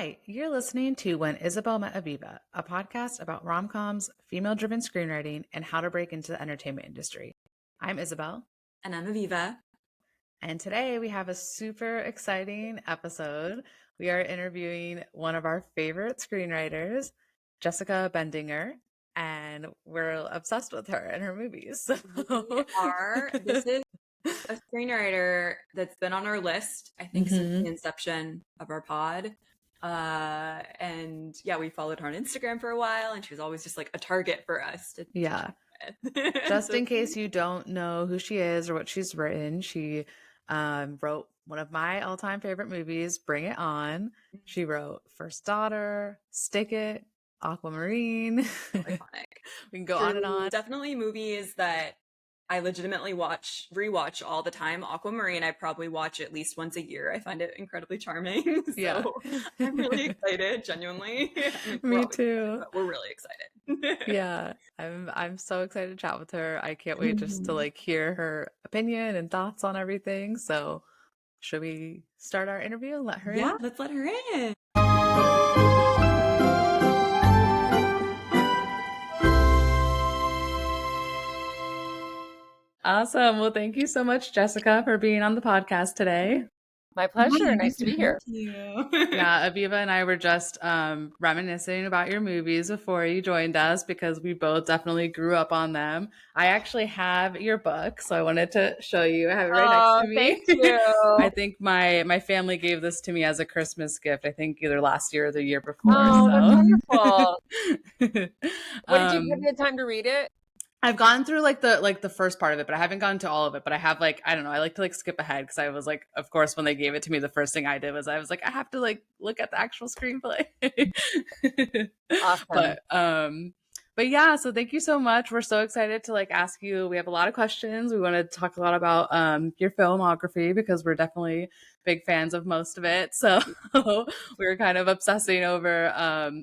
Hi, you're listening to When Isabel Met Aviva, a podcast about rom-coms, female-driven screenwriting, and how to break into the entertainment industry. I'm Isabel. And I'm Aviva. And today we have a super exciting episode. We are interviewing one of our favorite screenwriters, Jessica Bendinger, and we're obsessed with her and her movies. We are. This is a screenwriter that's been on our list, I think, since the inception of our pod. And yeah, we followed her on Instagram for a while, and she was always just like a target for us. Just in case you don't know who she is or what she's written, she wrote one of my all-time favorite movies, Bring It On. She wrote First Daughter, Stick It, Aquamarine. Iconic. We can go on and on. Definitely movies that I legitimately rewatch all the time. Aquamarine, I probably watch at least once a year. I find it incredibly charming. So I'm really excited, genuinely. Me too. We're really excited. Yeah, I'm so excited to chat with her. I can't wait just to like hear her opinion and thoughts on everything. So should we start our interview and let her in? Yeah, let's let her in. Awesome. Well, thank you so much, Jessica, for being on the podcast today. My pleasure. Nice to be here. Thank you. Yeah, Aviva and I were just reminiscing about your movies before you joined us because we both definitely grew up on them. I actually have your book, so I wanted to show you. I have it right next to me. Thank you. I think my family gave this to me as a Christmas gift. I think either last year or the year before. Oh, so. that's wonderful. What did you have time to read it? I've gone through like the first part of it, but I haven't gone to all of it. But I have I don't know. I like to skip ahead because I was like, of course, when they gave it to me, the first thing I did was I was like, I have to look at the actual screenplay. Awesome. But yeah, so thank you so much. We're so excited to ask you. We have a lot of questions. We want to talk a lot about your filmography because we're definitely big fans of most of it. So we were kind of obsessing over.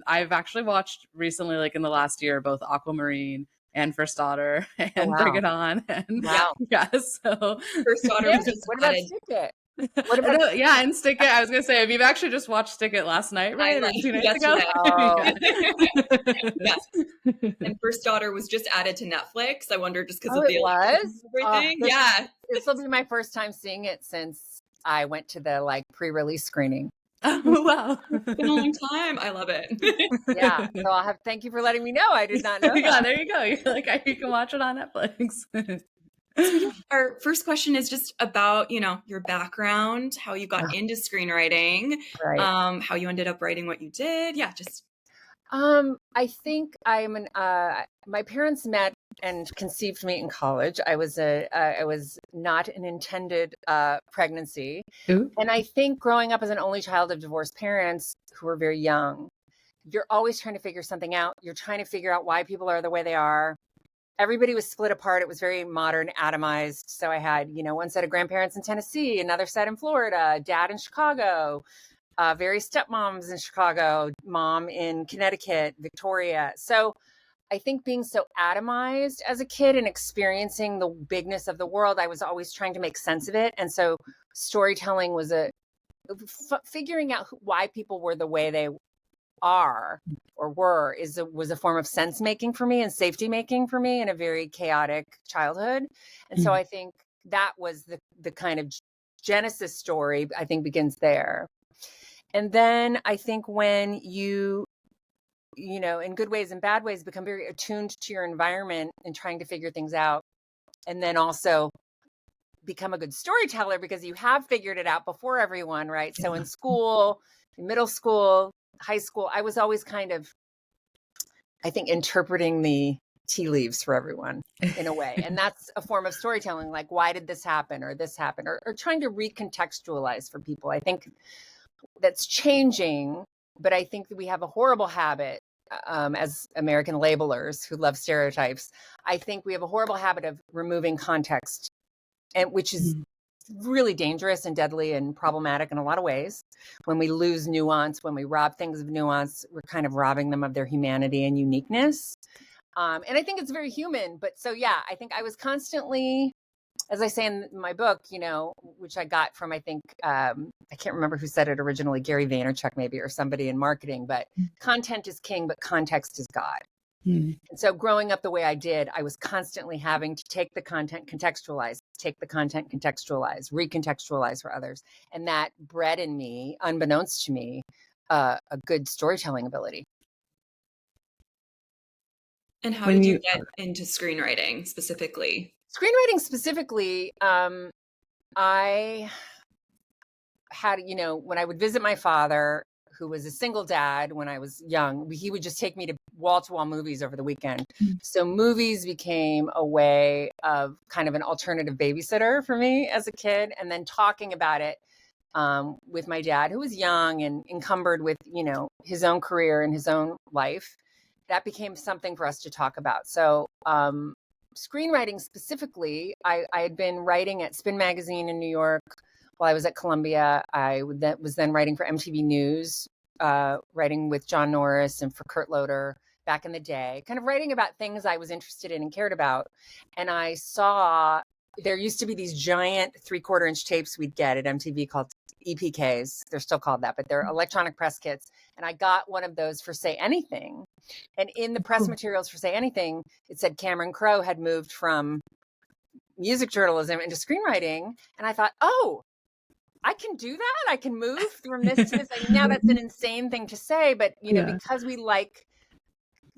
I've actually watched recently, in the last year, both Aquamarine and First Daughter and Bring It On. And so First Daughter was just what about Stick It? What about and Stick It. I was gonna say, you've actually just watched Stick It last night, right? Or 2 nights ago? Yes. And First Daughter was just added to Netflix. I wonder just because of it was everything. This will be my first time seeing it since I went to the pre-release screening. Oh wow. It's been a long time. I love it. Yeah. So thank you for letting me know. I did not know that. Yeah, there you go. You're you can watch it on Netflix. So our first question is just about, your background, how you got into screenwriting, right. How you ended up writing what you did. Yeah, just. I think my parents met and conceived me in college. I was not an intended pregnancy. Ooh. And I think growing up as an only child of divorced parents who were very young, you're always trying to figure something out. You're trying to figure out why people are the way they are. Everybody was split apart. It was very modern, atomized. So I had, one set of grandparents in Tennessee, another set in Florida, dad in Chicago, various stepmoms in Chicago, mom in Connecticut, Victoria. So I think being so atomized as a kid and experiencing the bigness of the world, I was always trying to make sense of it. And so storytelling was figuring out why people were the way they are or were was a form of sense making for me and safety making for me in a very chaotic childhood. And so I think that was the kind of genesis story, I think, begins there. And then I think when you in good ways and bad ways, become very attuned to your environment and trying to figure things out, and then also become a good storyteller because you have figured it out before everyone, right? So in school, in middle school, high school, I was always kind of, I think, interpreting the tea leaves for everyone in a way. And that's a form of storytelling, like, why did this happen or this happen, or trying to recontextualize for people. I think that's changing, but I think that we have a horrible habit as American labelers who love stereotypes. I think we have a horrible habit of removing context, and which is really dangerous and deadly and problematic in a lot of ways. When we lose nuance, when we rob things of nuance, we're kind of robbing them of their humanity and uniqueness. And I think it's very human. But so, yeah, I think I was constantly as I say in my book, which I got from, I think, I can't remember who said it originally, Gary Vaynerchuk maybe, or somebody in marketing, but content is king, but context is God. And so growing up the way I did, I was constantly having to take the content, contextualize, recontextualize for others. And that bred in me, unbeknownst to me, a good storytelling ability. And how did you get into screenwriting specifically? Screenwriting specifically, I had, when I would visit my father, who was a single dad when I was young, he would just take me to wall-to-wall movies over the weekend. So movies became a way of kind of an alternative babysitter for me as a kid. And then talking about it with my dad, who was young and encumbered with, his own career and his own life, that became something for us to talk about. So screenwriting specifically, I had been writing at Spin Magazine in New York while I was at Columbia. I was then writing for MTV News, writing with John Norris and for Kurt Loder back in the day, kind of writing about things I was interested in and cared about. And I saw there used to be these giant 3/4-inch tapes we'd get at MTV called EPKs. They're still called that, but they're electronic press kits. And I got one of those for Say Anything. And in the press materials for Say Anything, it said Cameron Crowe had moved from music journalism into screenwriting. And I thought, oh, I can do that. I can move from this to this. Now that's an insane thing to say, but because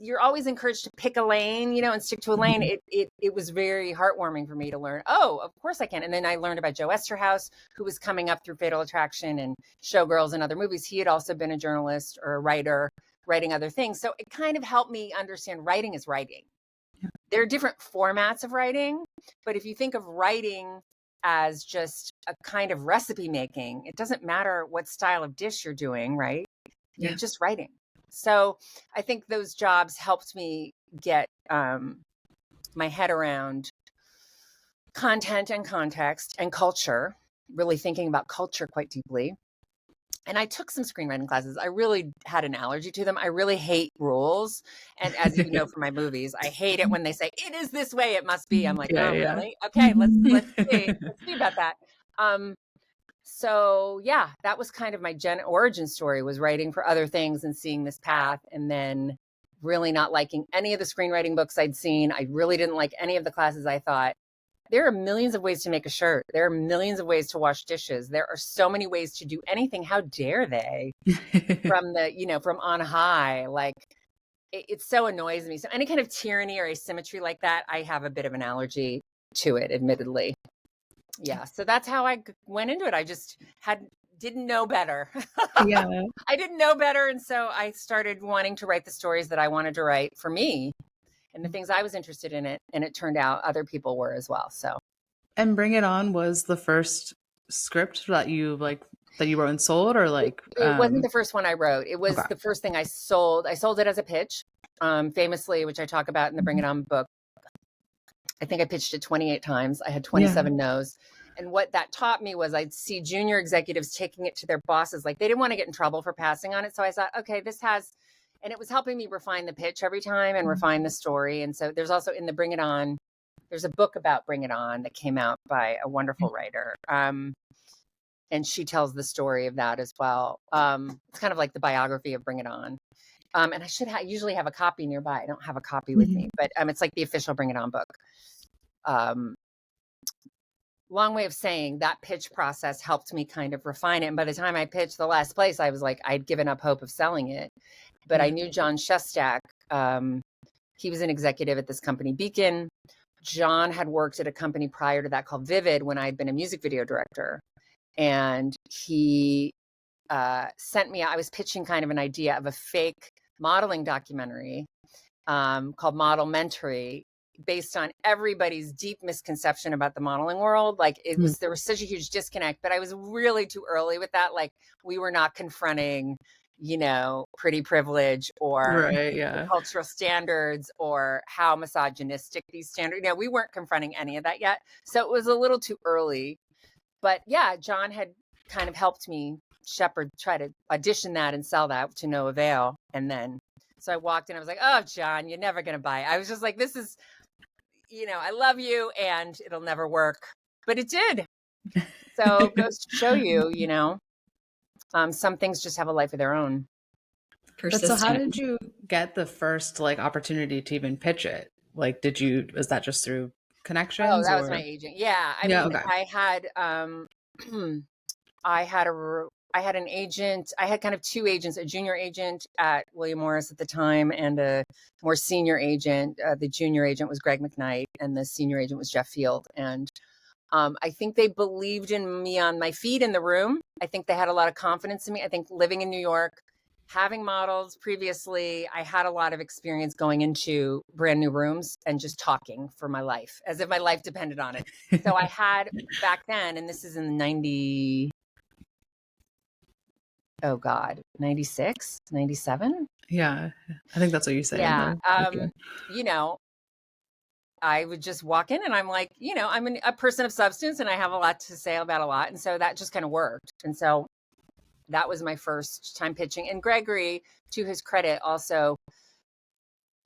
you're always encouraged to pick a lane, and stick to a lane. It was very heartwarming for me to learn, oh, of course I can. And then I learned about Joe Esterhaus, who was coming up through Fatal Attraction and Showgirls and other movies. He had also been a journalist or a writer, writing other things. So it kind of helped me understand writing is writing. There are different formats of writing, but if you think of writing as just a kind of recipe making, it doesn't matter what style of dish you're doing, right? You're just writing. So I think those jobs helped me get my head around content and context and culture, really thinking about culture quite deeply. And I took some screenwriting classes. I really had an allergy to them. I really hate rules. And as you know from my movies, I hate it when they say, it is this way, it must be. I'm like, really? Okay, let's see. Let's see about that. So yeah, that was kind of my origin story, was writing for other things and seeing this path, and then really not liking any of the screenwriting books I'd seen. I really didn't like any of the classes. I thought, there are millions of ways to make a shirt. There are millions of ways to wash dishes. There are so many ways to do anything. How dare they? From on high, like it so annoys me. So any kind of tyranny or asymmetry like that, I have a bit of an allergy to it, admittedly. Yeah. So that's how I went into it. I just didn't know better. Yeah. I didn't know better. And so I started wanting to write the stories that I wanted to write for me and the things I was interested in it. And it turned out other people were as well. So. And Bring It On was the first script that you wrote and sold, or like? It wasn't the first one I wrote. It was the first thing I sold. I sold it as a pitch, famously, which I talk about in the Bring It On book. I think I pitched it 28 times. I had 27 no's. And what that taught me was I'd see junior executives taking it to their bosses. Like they didn't want to get in trouble for passing on it. So I thought, okay, and it was helping me refine the pitch every time and refine the story. And so there's also in the Bring It On, there's a book about Bring It On that came out by a wonderful writer. And she tells the story of that as well. It's kind of like the biography of Bring It On. And I usually have a copy nearby. I don't have a copy with me, but it's like the official Bring It On book. Long way of saying that pitch process helped me kind of refine it. And by the time I pitched the last place, I was like, I'd given up hope of selling it. But I knew John Shestak. He was an executive at this company, Beacon. John had worked at a company prior to that called Vivid when I'd been a music video director. And he sent me, I was pitching kind of an idea of a fake modeling documentary called Model Mentory, based on everybody's deep misconception about the modeling world. Like there was such a huge disconnect, but I was really too early with that. Like we were not confronting, pretty privilege or cultural standards or how misogynistic these standards, we weren't confronting any of that yet. So it was a little too early, but yeah, John had kind of helped me try to audition that and sell that to no avail. And then, so I walked in, I was like, oh, John, you're never going to buy it. I was just like, this is, I love you and it'll never work. but it did. So it goes to show you, you know, some things just have a life of their own. But so how did you get the first like opportunity to even pitch it? Like, was that just through connections? Oh, that was my agent. Yeah. I mean, okay. I had, I had an agent. I had kind of two agents, a junior agent at William Morris at the time and a more senior agent. The junior agent was Greg McKnight and the senior agent was Jeff Field. And I think they believed in me on my feet in the room. I think they had a lot of confidence in me. I think living in New York, having models previously, I had a lot of experience going into brand new rooms and just talking for my life as if my life depended on it. So I had back then, and this is in the 96, 97. Yeah. I think that's what you said. Yeah. You know, I would just walk in and I'm like, you know, I'm a person of substance and I have a lot to say about a lot. And so that just kind of worked. And so that was my first time pitching. And Gregory, to his credit, also,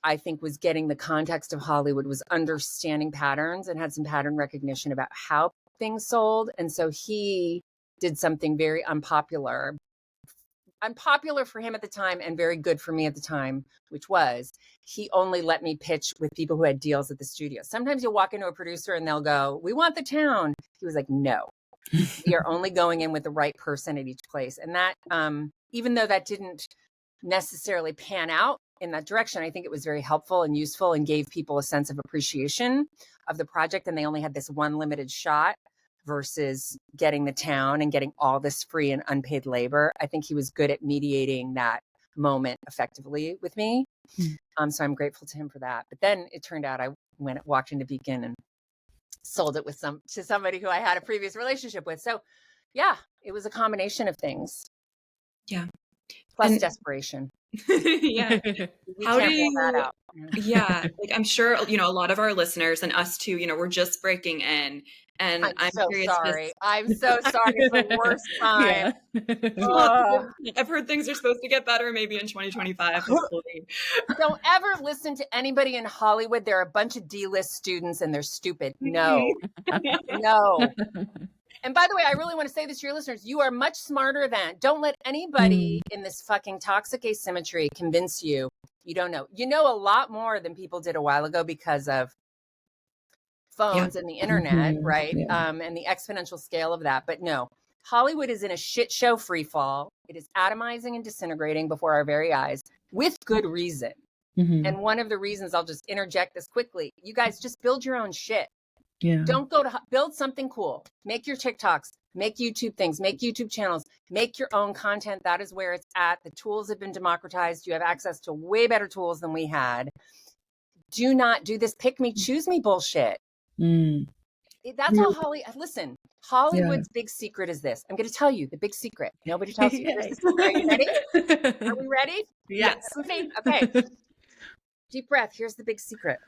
I think was getting the context of Hollywood, was understanding patterns and had some pattern recognition about how things sold. And so he did something very unpopular for him at the time and very good for me at the time, which was he only let me pitch with people who had deals at the studio. Sometimes you'll walk into a producer and they'll go, "We want the town." He was like, "No, you're only going in with the right person at each place." And that, even though that didn't necessarily pan out in that direction, I think it was very helpful and useful and gave people a sense of appreciation of the project. And they only had this one limited shot versus getting the town and getting all this free and unpaid labor. I think he was good at mediating that moment effectively with me. So I'm grateful to him for that. But then it turned out I walked into Beacon and sold it to somebody who I had a previous relationship with. So yeah, it was a combination of things. Yeah. Plus desperation. Yeah. How do you that out? Yeah. Like I'm sure, you know, a lot of our listeners and us too, you know, we're just breaking in. And I'm so curious. Sorry. I'm so sorry. It's the worst time. I've heard things are supposed to get better maybe in 2025, hopefully. Don't ever listen to anybody in Hollywood. They're a bunch of D-list students and they're stupid. No. No. And by the way, I really want to say this to your listeners. You are much smarter than. Don't let anybody in this fucking toxic asymmetry convince you don't know. You know a lot more than people did a while ago because of phones and the internet, right? Yeah. And the exponential scale of that. But no, Hollywood is in a shit show free fall. It is atomizing and disintegrating before our very eyes with good reason. And one of the reasons, I'll just interject this quickly, you guys just build your own shit. Yeah. Don't build something cool. Make your TikToks, make YouTube things, make YouTube channels, make your own content. That is where it's at. The tools have been democratized. You have access to way better tools than we had. Do not do this pick me, choose me bullshit. That's all listen, Hollywood's big secret is this. I'm going to tell you the big secret. Nobody tells you. Are you ready? Are we ready? Yes. Okay. Deep breath. Here's the big secret.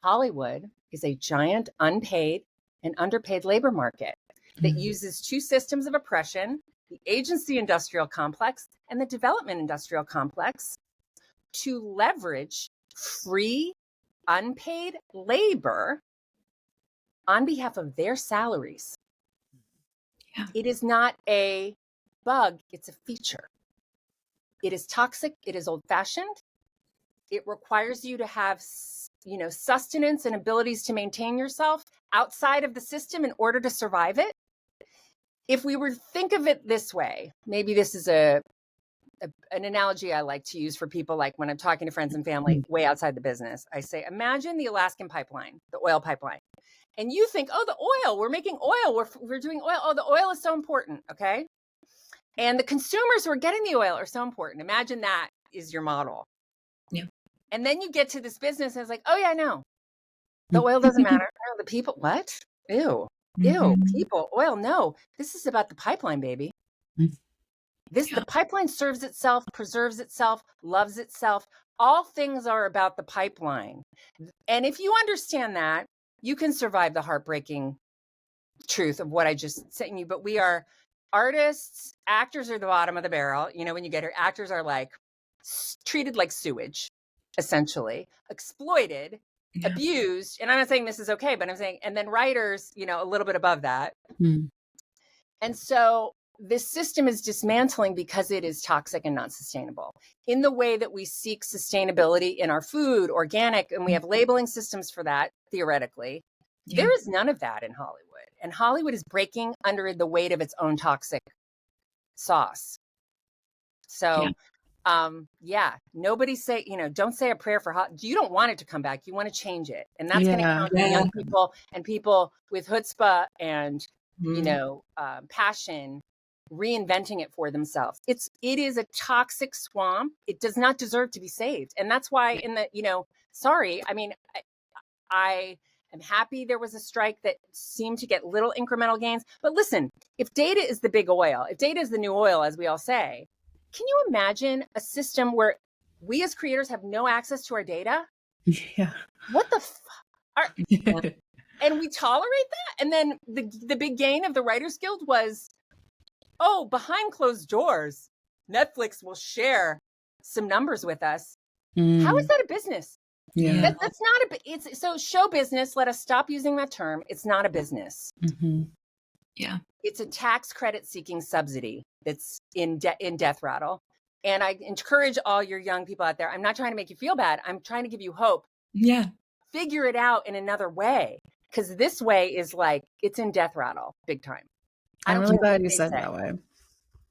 Hollywood is a giant unpaid and underpaid labor market that uses two systems of oppression, the agency industrial complex and the development industrial complex, to leverage free unpaid labor on behalf of their salaries. Yeah. It is not a bug, it's a feature. It is toxic, it is old-fashioned. It requires you to have, you know, sustenance and abilities to maintain yourself outside of the system in order to survive it. If we were to think of it this way, maybe this is an analogy I like to use for people, like when I'm talking to friends and family way outside the business. I say, imagine the Alaskan pipeline, the oil pipeline. And you think, oh, the oil, we're making oil, we're doing oil. Oh, the oil is so important, okay? And the consumers who are getting the oil are so important. Imagine that is your model. Yeah. And then you get to this business and it's like, oh yeah, no, the oil doesn't matter. No, the people, what? Ew, people, oil, no. This is about the pipeline, baby. The pipeline serves itself, preserves itself, loves itself. All things are about the pipeline. And if you understand that, you can survive the heartbreaking truth of what I just said you. But we are artists, actors are the bottom of the barrel. You know, when you get here, actors are like treated like sewage, essentially, exploited abused. And I'm not saying this is okay, but I'm saying, and then writers, you know, a little bit above that. And so this system is dismantling because it is toxic and not sustainable in the way that we seek sustainability in our food, organic, and we have labeling systems for that, theoretically. There is none of that in Hollywood. And Hollywood is breaking under the weight of its own toxic sauce. So, nobody say, you know, don't say a prayer for, you don't want it to come back. You want to change it. And that's going to come from young people and people with chutzpah and, you know, passion, reinventing it for themselves. It is a toxic swamp. It does not deserve to be saved. And that's why in the, you know, sorry, I mean, I am happy there was a strike that seemed to get little incremental gains. But listen, if data is the big oil, if data is the new oil, as we all say, can you imagine a system where we as creators have no access to our data? Yeah. What the fuck? And we tolerate that? And then the big gain of the Writers Guild was, oh, behind closed doors, Netflix will share some numbers with us. How is that a business? Yeah. That's not it's so show business. Let us stop using that term. It's not a business. Yeah. It's a tax credit seeking subsidy that's in death rattle. And I encourage all your young people out there. I'm not trying to make you feel bad. I'm trying to give you hope. Yeah. Figure it out in another way. Because this way is like, it's in death rattle big time. I'm really glad you said that way.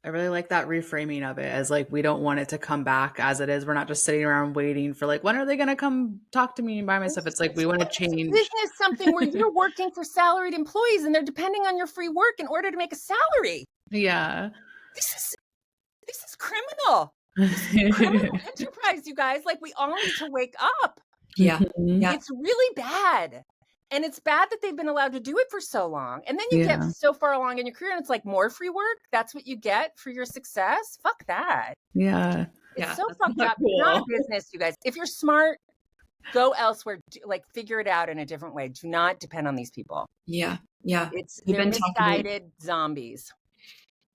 I really like that reframing of it as like, we don't want it to come back as it is. We're not just sitting around waiting for like, when are they going to come talk to me and buy my stuff? It's like, we want to change. Business something where you're working for salaried employees and they're depending on your free work in order to make a salary. Yeah. This is criminal. This is criminal enterprise, you guys. Like, we all need to wake up. Yeah. It's really bad. And it's bad that they've been allowed to do it for so long. And then you get so far along in your career and it's like more free work. That's what you get for your success. Fuck that. Yeah. It's so fucked up. Cool. Not a business, you guys. If you're smart, go elsewhere. Like, figure it out in a different way. Do not depend on these people. Yeah. They're misguided zombies.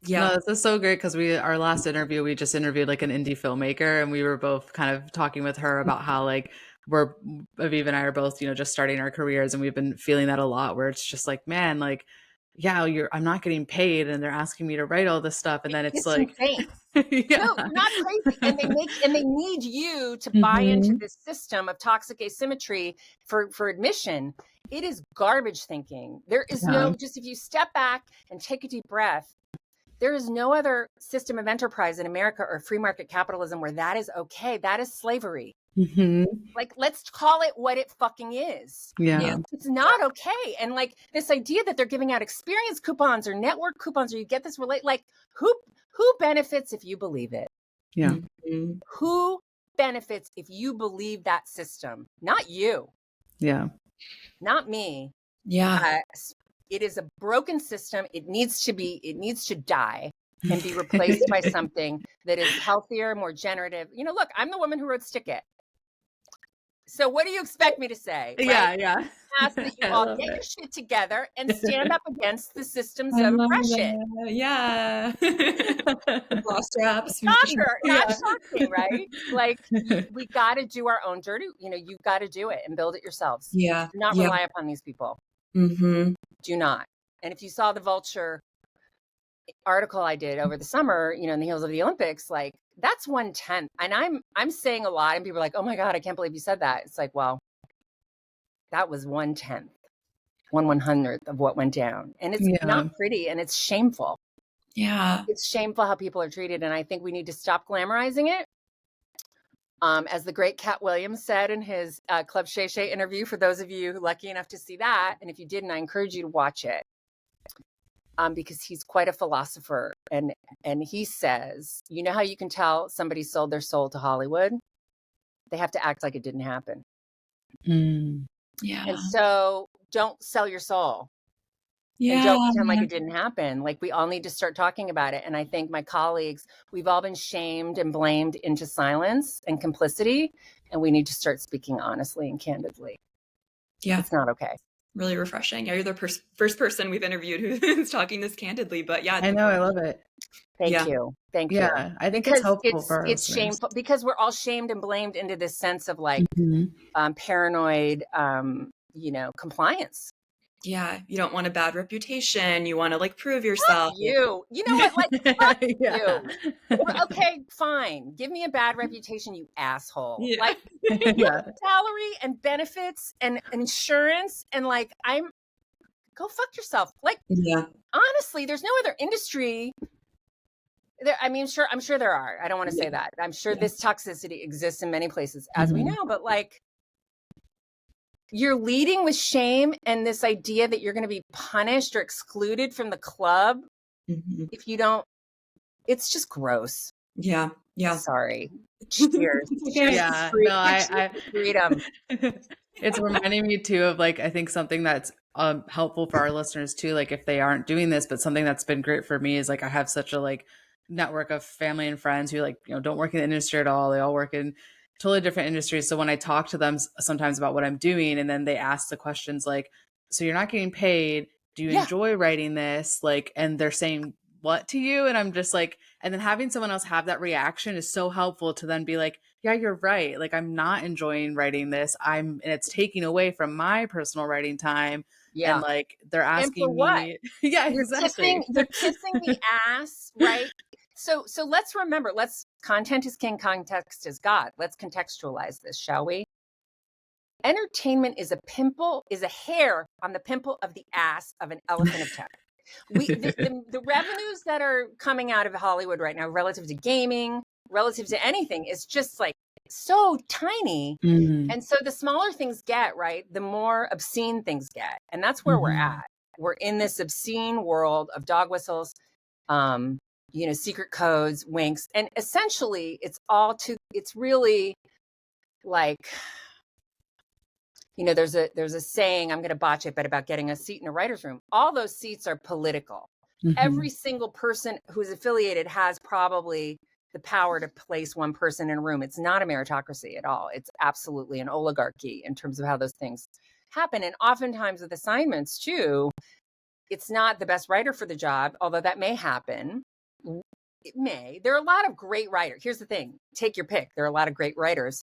Yeah. No, this is so great because our last interview, we just interviewed like an indie filmmaker and we were both kind of talking with her about how like Aviv and I are both, you know, just starting our careers and we've been feeling that a lot where it's just like, man, like, yeah, I'm not getting paid and they're asking me to write all this stuff. And then it's like, insane. No, not crazy. And they need you to buy into this system of toxic asymmetry for admission. It is garbage thinking. There is just if you step back and take a deep breath, there is no other system of enterprise in America or free market capitalism where that is okay. That is slavery. Like, let's call it what it fucking is. Yeah. It's not okay. And like this idea that they're giving out experience coupons or network coupons or you get this like who benefits if you believe it? Yeah. Who benefits if you believe that system? Not you. Yeah. Not me. Yeah. It is a broken system. It needs to die and be replaced by something that is healthier, more generative. You know, look, I'm the woman who wrote Stick It. So what do you expect me to say? Right? Yeah. Ask that you all get your shit together and stand up against the systems of oppression. Yeah. Bra straps. Not shocking, right? Like, we got to do our own dirty, you know, you got to do it and build it yourselves. Yeah. Do not rely upon these people. Do not. And if you saw the Vulture article I did over the summer, you know, in the heels of the Olympics, like, that's 1/10. And I'm saying a lot and people are like, oh my God, I can't believe you said that. It's like, well, that was 1/10, 1/100th of what went down. And it's not pretty and it's shameful. Yeah. It's shameful how people are treated. And I think we need to stop glamorizing it. As the great Cat Williams said in his Club Shay Shay interview, for those of you lucky enough to see that, and if you didn't, I encourage you to watch it. Because he's quite a philosopher. And he says, you know how you can tell somebody sold their soul to Hollywood? They have to act like it didn't happen. Yeah. And so don't sell your soul. Yeah. And don't pretend like it didn't happen. Like, we all need to start talking about it. And I think my colleagues, we've all been shamed and blamed into silence and complicity. And we need to start speaking honestly and candidly. Yeah. It's not okay. really refreshing. Yeah, you're the first person we've interviewed who's talking this candidly, but yeah, I know, I love it. Thank you. Thank you. Yeah, I think it's Because helpful for our it's listeners. shameful, because we're all shamed and blamed into this sense of like paranoid, compliance. Yeah, you don't want a bad reputation. You want to like prove yourself. You know what? Like, fuck Yeah. you. Okay, fine. Give me a bad reputation, you asshole. Yeah. Like, Yeah. salary and benefits and insurance, and like, go fuck yourself. Like, Yeah. honestly, there's no other industry. I'm sure there are. I don't want to say that. I'm sure this toxicity exists in many places, as we know, but like, you're leading with shame and this idea that you're going to be punished or excluded from the club if you don't. It's just gross. Yeah. Sorry. Cheers. Yeah. No, I freedom. It's reminding me too of like, I think something that's helpful for our listeners too, like if they aren't doing this, but something that's been great for me is like I have such a like network of family and friends who like, don't work in the industry at all. They all work in totally different industries. So when I talk to them sometimes about what I'm doing, and then they ask the questions like, so you're not getting paid, do you enjoy writing this? Like, and they're saying what to you? And I'm just like, and then having someone else have that reaction is so helpful to then be like, yeah, you're right. Like, I'm not enjoying writing this. And it's taking away from my personal writing time. Yeah. And like, they're asking and for what? me. Yeah, exactly. You're kissing the ass, right? So let's remember, content is king, context is God. Let's contextualize this, shall we? Entertainment is a hair on the pimple of the ass of an elephant of tech. The revenues that are coming out of Hollywood right now relative to gaming, relative to anything, is just like so tiny. And so the smaller things get, right, the more obscene things get. And that's where we're at. We're in this obscene world of dog whistles, secret codes, winks. And essentially it's really like, there's a saying, I'm going to botch it, but about getting a seat in a writer's room. All those seats are political. Every single person who's affiliated has probably the power to place one person in a room. It's not a meritocracy at all. It's absolutely an oligarchy in terms of how those things happen. And oftentimes with assignments too, it's not the best writer for the job, although that may happen. It may. There are a lot of great writers. Here's the thing. Take your pick. There are a lot of great writers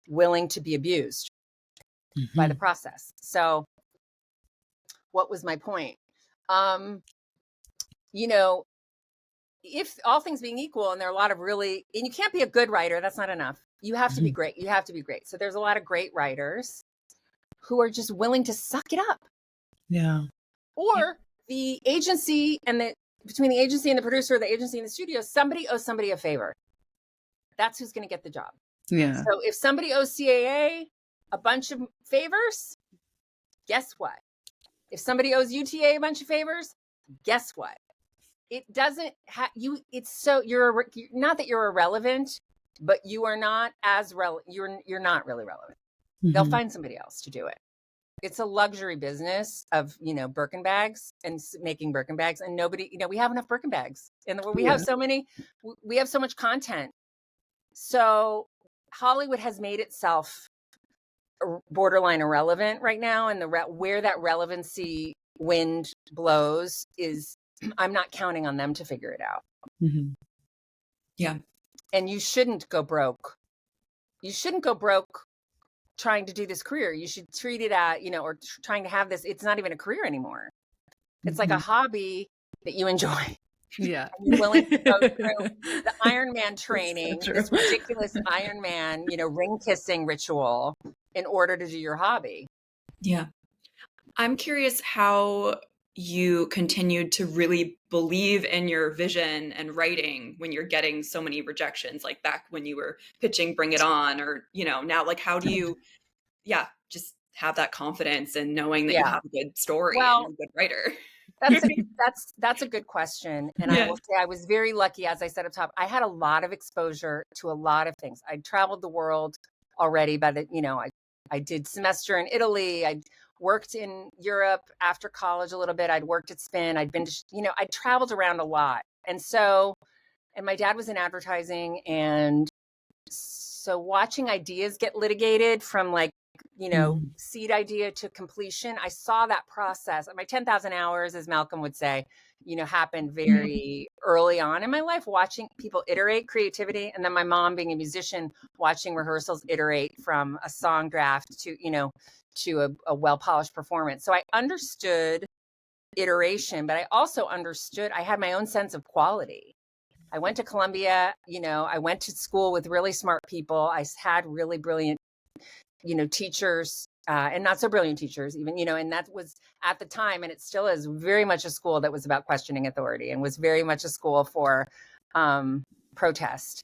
willing to be abused by the process. So what was my point? If all things being equal, and there are a lot of and you can't be a good writer, that's not enough. You have to be great. You have to be great. So there's a lot of great writers who are just willing to suck it up. Yeah. Or the agency between the agency and the producer, the agency and the studio, somebody owes somebody a favor. That's who's going to get the job. Yeah. So if somebody owes CAA a bunch of favors, guess what? If somebody owes UTA a bunch of favors, guess what? It doesn't have you. It's so you're not that you're irrelevant, but you are not as relevant. You're not really relevant. They'll find somebody else to do it. It's a luxury business of Birkin bags and making Birkin bags, and nobody. We have enough Birkin bags, and we have so many. We have so much content. So Hollywood has made itself borderline irrelevant right now, and where that relevancy wind blows is. I'm not counting on them to figure it out. Yeah. And you shouldn't go broke. You shouldn't go broke trying to do this career. You should treat it or trying to have this. It's not even a career anymore. It's like a hobby that you enjoy. Yeah. And you're willing to go through the Ironman training, this ridiculous Ironman, ring kissing ritual in order to do your hobby. Yeah. I'm curious how you continued to really believe in your vision and writing when you're getting so many rejections, like back when you were pitching Bring It On, or, now, like, how do you, just have that confidence and knowing that you have a good story and a good writer? That's a good question. And I will say I was very lucky, as I said up top. I had a lot of exposure to a lot of things. I traveled the world already I did semester in Italy. I worked in Europe after college a little bit. I'd worked at Spin. I'd been to, I traveled around a lot. And my dad was in advertising. And so watching ideas get litigated from like seed idea to completion. I saw that process. My 10,000 hours, as Malcolm would say, happened very early on in my life, watching people iterate creativity. And then my mom, being a musician, watching rehearsals iterate from a song draft to a well-polished performance. So I understood iteration, but I also understood I had my own sense of quality. I went to Columbia, I went to school with really smart people. I had really brilliant teachers, and not so brilliant teachers even, and that was at the time, and it still is very much a school that was about questioning authority and was very much a school for protest.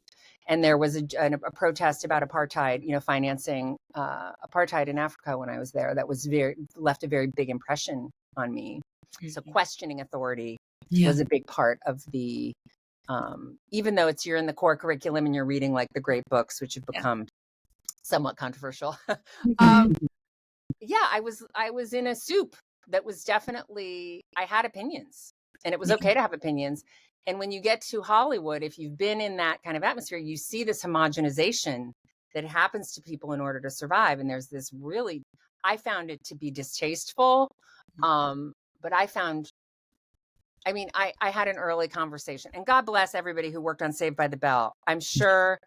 And there was a protest about apartheid, financing apartheid in Africa when I was there, that was left a very big impression on me. So questioning authority was a big part of the, even though you're in the core curriculum and you're reading like the great books, which have become somewhat controversial. I was in a soup that was definitely, I had opinions, and it was okay to have opinions. And when you get to Hollywood, if you've been in that kind of atmosphere, you see this homogenization that happens to people in order to survive. And there's this really, I found it to be distasteful. But I had an early conversation, and God bless everybody who worked on Saved by the Bell. I'm sure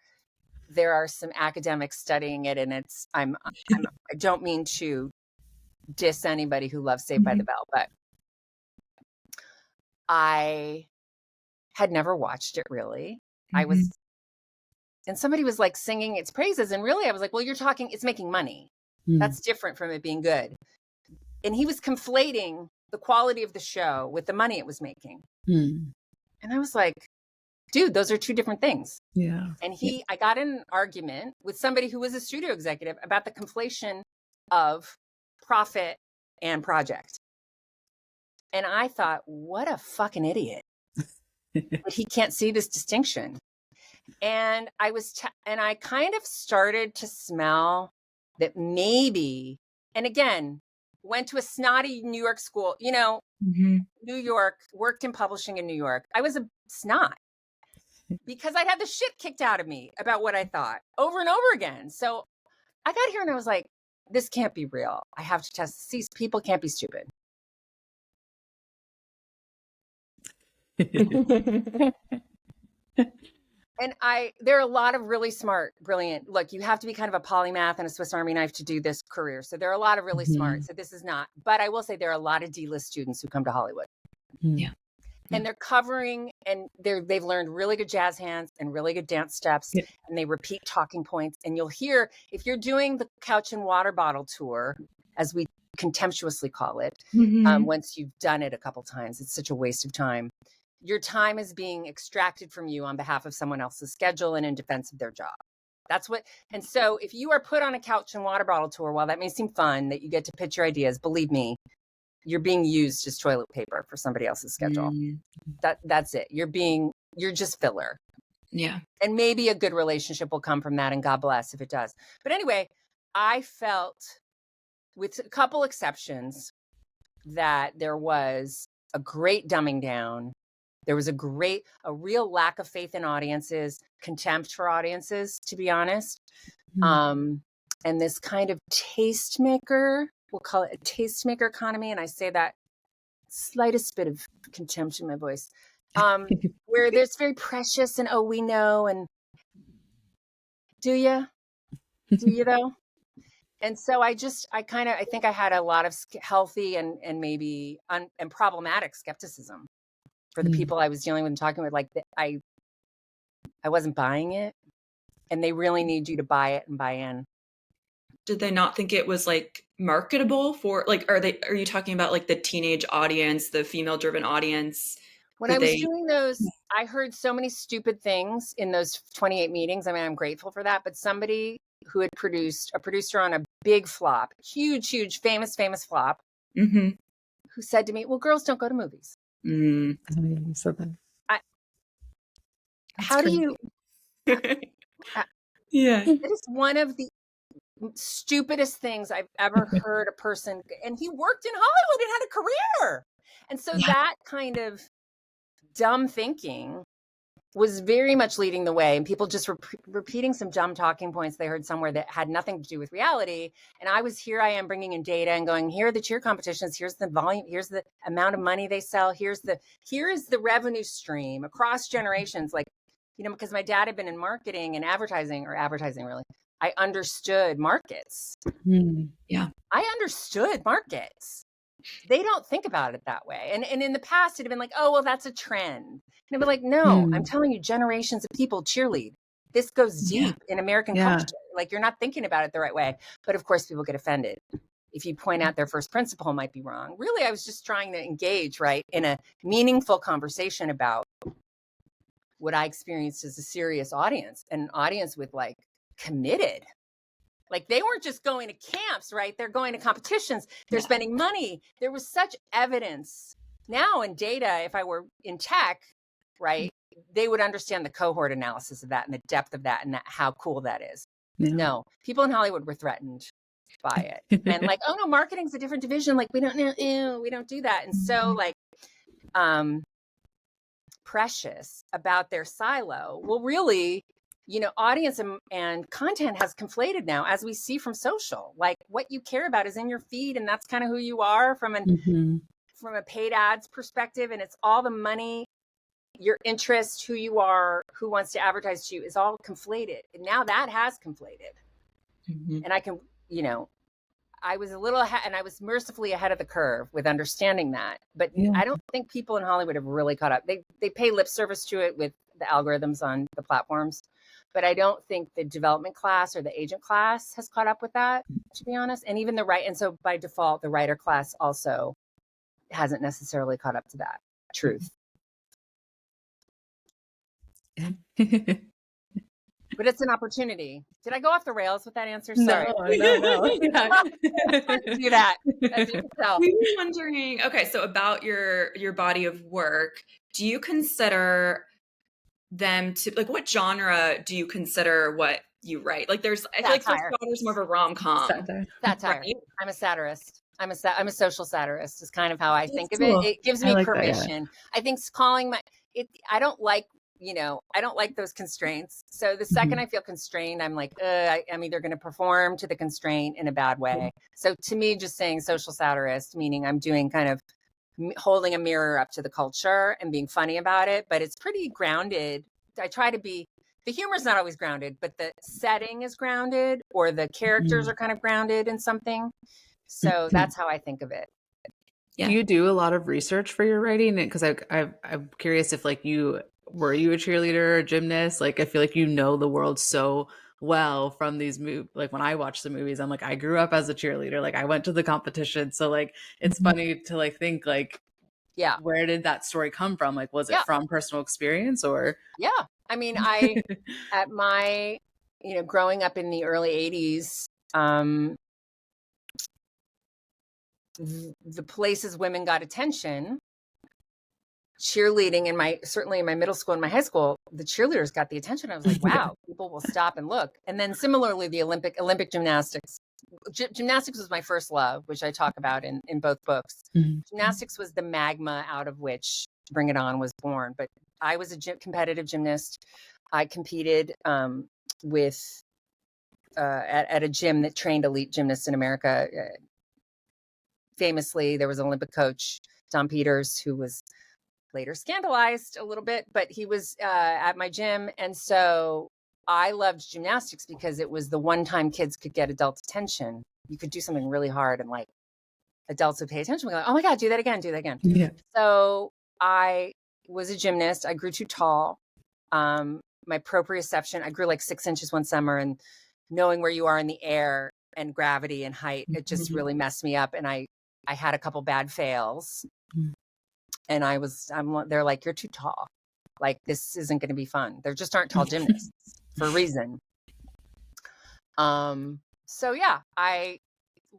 there are some academics studying it, and I don't mean to diss anybody who loves Saved by the Bell, but I had never watched it really. And somebody was like singing its praises, and really I was like, well, it's making money. That's different from it being good. And he was conflating the quality of the show with the money it was making. And I was like, dude, those are two different things. Yeah. And I got in an argument with somebody who was a studio executive about the conflation of profit and project. And I thought, what a fucking idiot. But he can't see this distinction. And I kind of started to smell that maybe, and again, went to a snotty New York school, New York, worked in publishing in New York. I was a snot because I'd had the shit kicked out of me about what I thought over and over again. So I got here and I was like, this can't be real. I have to test. These people can't be stupid. And there are a lot of really smart, brilliant, look, you have to be kind of a polymath and a Swiss Army knife to do this career. So there are a lot of really smart. So this is not, but I will say there are a lot of D-list students who come to Hollywood. Yeah. And they're covering, and they've learned really good jazz hands and really good dance steps, and they repeat talking points. And you'll hear, if you're doing the couch and water bottle tour, as we contemptuously call it, once you've done it a couple times, it's such a waste of time. Your time is being extracted from you on behalf of someone else's schedule and in defense of their job. And so if you are put on a couch and water bottle tour, while that may seem fun, that you get to pitch your ideas, believe me, you're being used as toilet paper for somebody else's schedule. That's it. You're just filler. Yeah. And maybe a good relationship will come from that, and God bless if it does. But anyway, I felt, with a couple exceptions, that there was a great dumbing down. There was a real lack of faith in audiences, contempt for audiences, to be honest. And this kind of tastemaker, we'll call it a tastemaker economy. And I say that slightest bit of contempt in my voice, where there's very precious and, oh, we know. And do you though? And so I think I had a lot of healthy and maybe and problematic skepticism for the people I was dealing with and talking with. Like, I wasn't buying it, and they really need you to buy it and buy in. Did they not think it was like marketable for, like, are you talking about like the teenage audience, the female driven audience? When I was doing those, I heard so many stupid things in those 28 meetings. I mean, I'm grateful for that. But somebody who had a producer on a big flop, huge, famous flop, who said to me, well, girls don't go to movies. So then, how do you? Yeah, it is one of the stupidest things I've ever heard a person. And he worked in Hollywood and had a career, and so that kind of dumb thinking was very much leading the way, and people just repeating some dumb talking points they heard somewhere that had nothing to do with reality. And I am bringing in data and going, here are the cheer competitions, here's the volume, here's the amount of money they sell, here is the revenue stream across generations. Like, you know, because my dad had been in marketing and advertising really. I understood markets. Yeah. I understood markets. They don't think about it that way. And in the past, it'd been like, oh, well, that's a trend. And I'd be like, no, I'm telling you, generations of people cheerlead. This goes deep in American culture. Like, you're not thinking about it the right way. But of course, people get offended if you point out their first principle might be wrong. Really, I was just trying to engage, right, in a meaningful conversation about what I experienced as a serious audience, an audience with like committed. Like, they weren't just going to camps, right? They're going to competitions. They're spending money. There was such evidence. Now in data, if I were in tech, right, they would understand the cohort analysis of that and the depth of that and how cool that is. No, people in Hollywood were threatened by it. And like, oh no, marketing's a different division. Like, we don't know, we don't do that. And so like, precious about their silo. Well, really, you know, audience and content has conflated now, as we see from social. Like, what you care about is in your feed, and that's kind of who you are from a paid ads perspective. And it's all the money, your interest, who you are, who wants to advertise to you, is all conflated. And now that has conflated. And I can, you know, I was a little ahead, and I was mercifully ahead of the curve with understanding that. But I don't think people in Hollywood have really caught up. They pay lip service to it with the algorithms on the platforms. But I don't think the development class or the agent class has caught up with that, to be honest. And even and so by default, the writer class also hasn't necessarily caught up to that truth. But it's an opportunity. Did I go off the rails with that answer? Sorry. No. Do that, as you can tell. We were wondering, okay, so about your body of work, do you consider them to, like, what genre do you consider what you write? Like, I feel like First Daughter's more of a rom-com. Satire. Right? I'm a satirist. I'm a social satirist is kind of how I think of cool. it. It gives me like permission. That, I think calling I don't like, you know, I don't like those constraints. So the second I feel constrained, I'm like, I'm either going to perform to the constraint in a bad way. So to me, just saying social satirist, meaning I'm doing kind of holding a mirror up to the culture and being funny about it, but it's pretty grounded. I try to be, the humor's not always grounded, but the setting is grounded, or the characters are kind of grounded in something. So that's how I think of it. Do you do a lot of research for your writing? Because I'm curious if like were you a cheerleader or gymnast? Like, I feel like you know the world so well from these movies. Like, when I watch the movies, I'm like, I grew up as a cheerleader. Like, I went to the competition. So like, it's funny to like think like, where did that story come from? Like, was it from personal experience or? Yeah. I mean, I, at my, you know, growing up in the early 80s, the places women got attention, cheerleading certainly in my middle school and my high school, the cheerleaders got the attention. I was like, wow, people will stop and look. And then similarly, the Olympic gymnastics. Gymnastics was my first love, which I talk about in both books. Gymnastics was the magma out of which Bring It On was born. But I was a competitive gymnast. I competed with at a gym that trained elite gymnasts in America. Famously, there was an Olympic coach, Don Peters, who was later scandalized a little bit, but he was at my gym. And so I loved gymnastics because it was the one time kids could get adult attention. You could do something really hard and like adults would pay attention. We're like, oh my God, do that again. Yeah. So I was a gymnast. I grew too tall. My proprioception, I grew like 6 inches one summer, and knowing where you are in the air and gravity and height, it just really messed me up. And I had a couple bad fails. And they're like, you're too tall. Like, this isn't going to be fun. There just aren't tall gymnasts for a reason. So yeah, I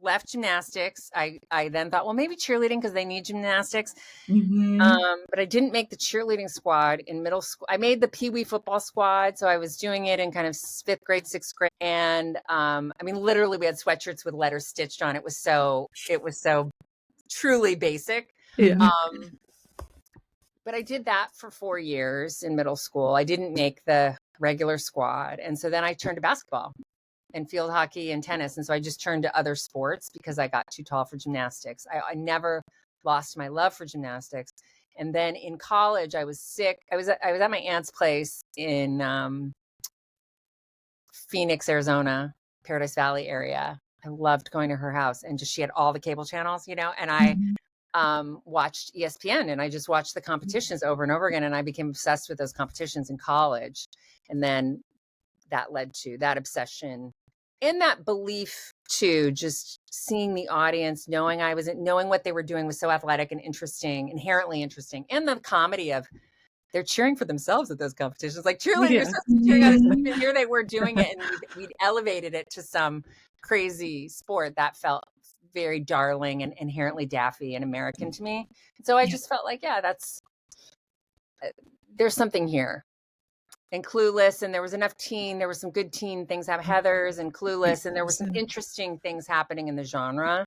left gymnastics. I then thought, well, maybe cheerleading, because they need gymnastics. But I didn't make the cheerleading squad in middle school. I made the Pee Wee football squad. So I was doing it in kind of 5th grade, 6th grade. And I mean, literally we had sweatshirts with letters stitched on. It was so truly basic. Yeah. but I did that for 4 years in middle school. I didn't make the regular squad. And so then I turned to basketball and field hockey and tennis. And so I just turned to other sports because I got too tall for gymnastics. I never lost my love for gymnastics. And then in college, I was sick. I was at my aunt's place in Phoenix, Arizona, Paradise Valley area. I loved going to her house, and just she had all the cable channels, you know, and I watched ESPN, and I just watched the competitions over and over again. And I became obsessed with those competitions in college. And then that led to that obsession and that belief too, just seeing the audience, knowing what they were doing was so athletic and interesting, inherently interesting. And the comedy of they're cheering for themselves at those competitions. Like cheerleaders, you're supposed to be cheering on a team, and here they were doing it, and we'd elevated it to some crazy sport that felt very darling and inherently daffy and American to me. So I just felt like, there's something here. And Clueless, and there was enough there was some good teen things Heathers and Clueless, and there were some interesting things happening in the genre.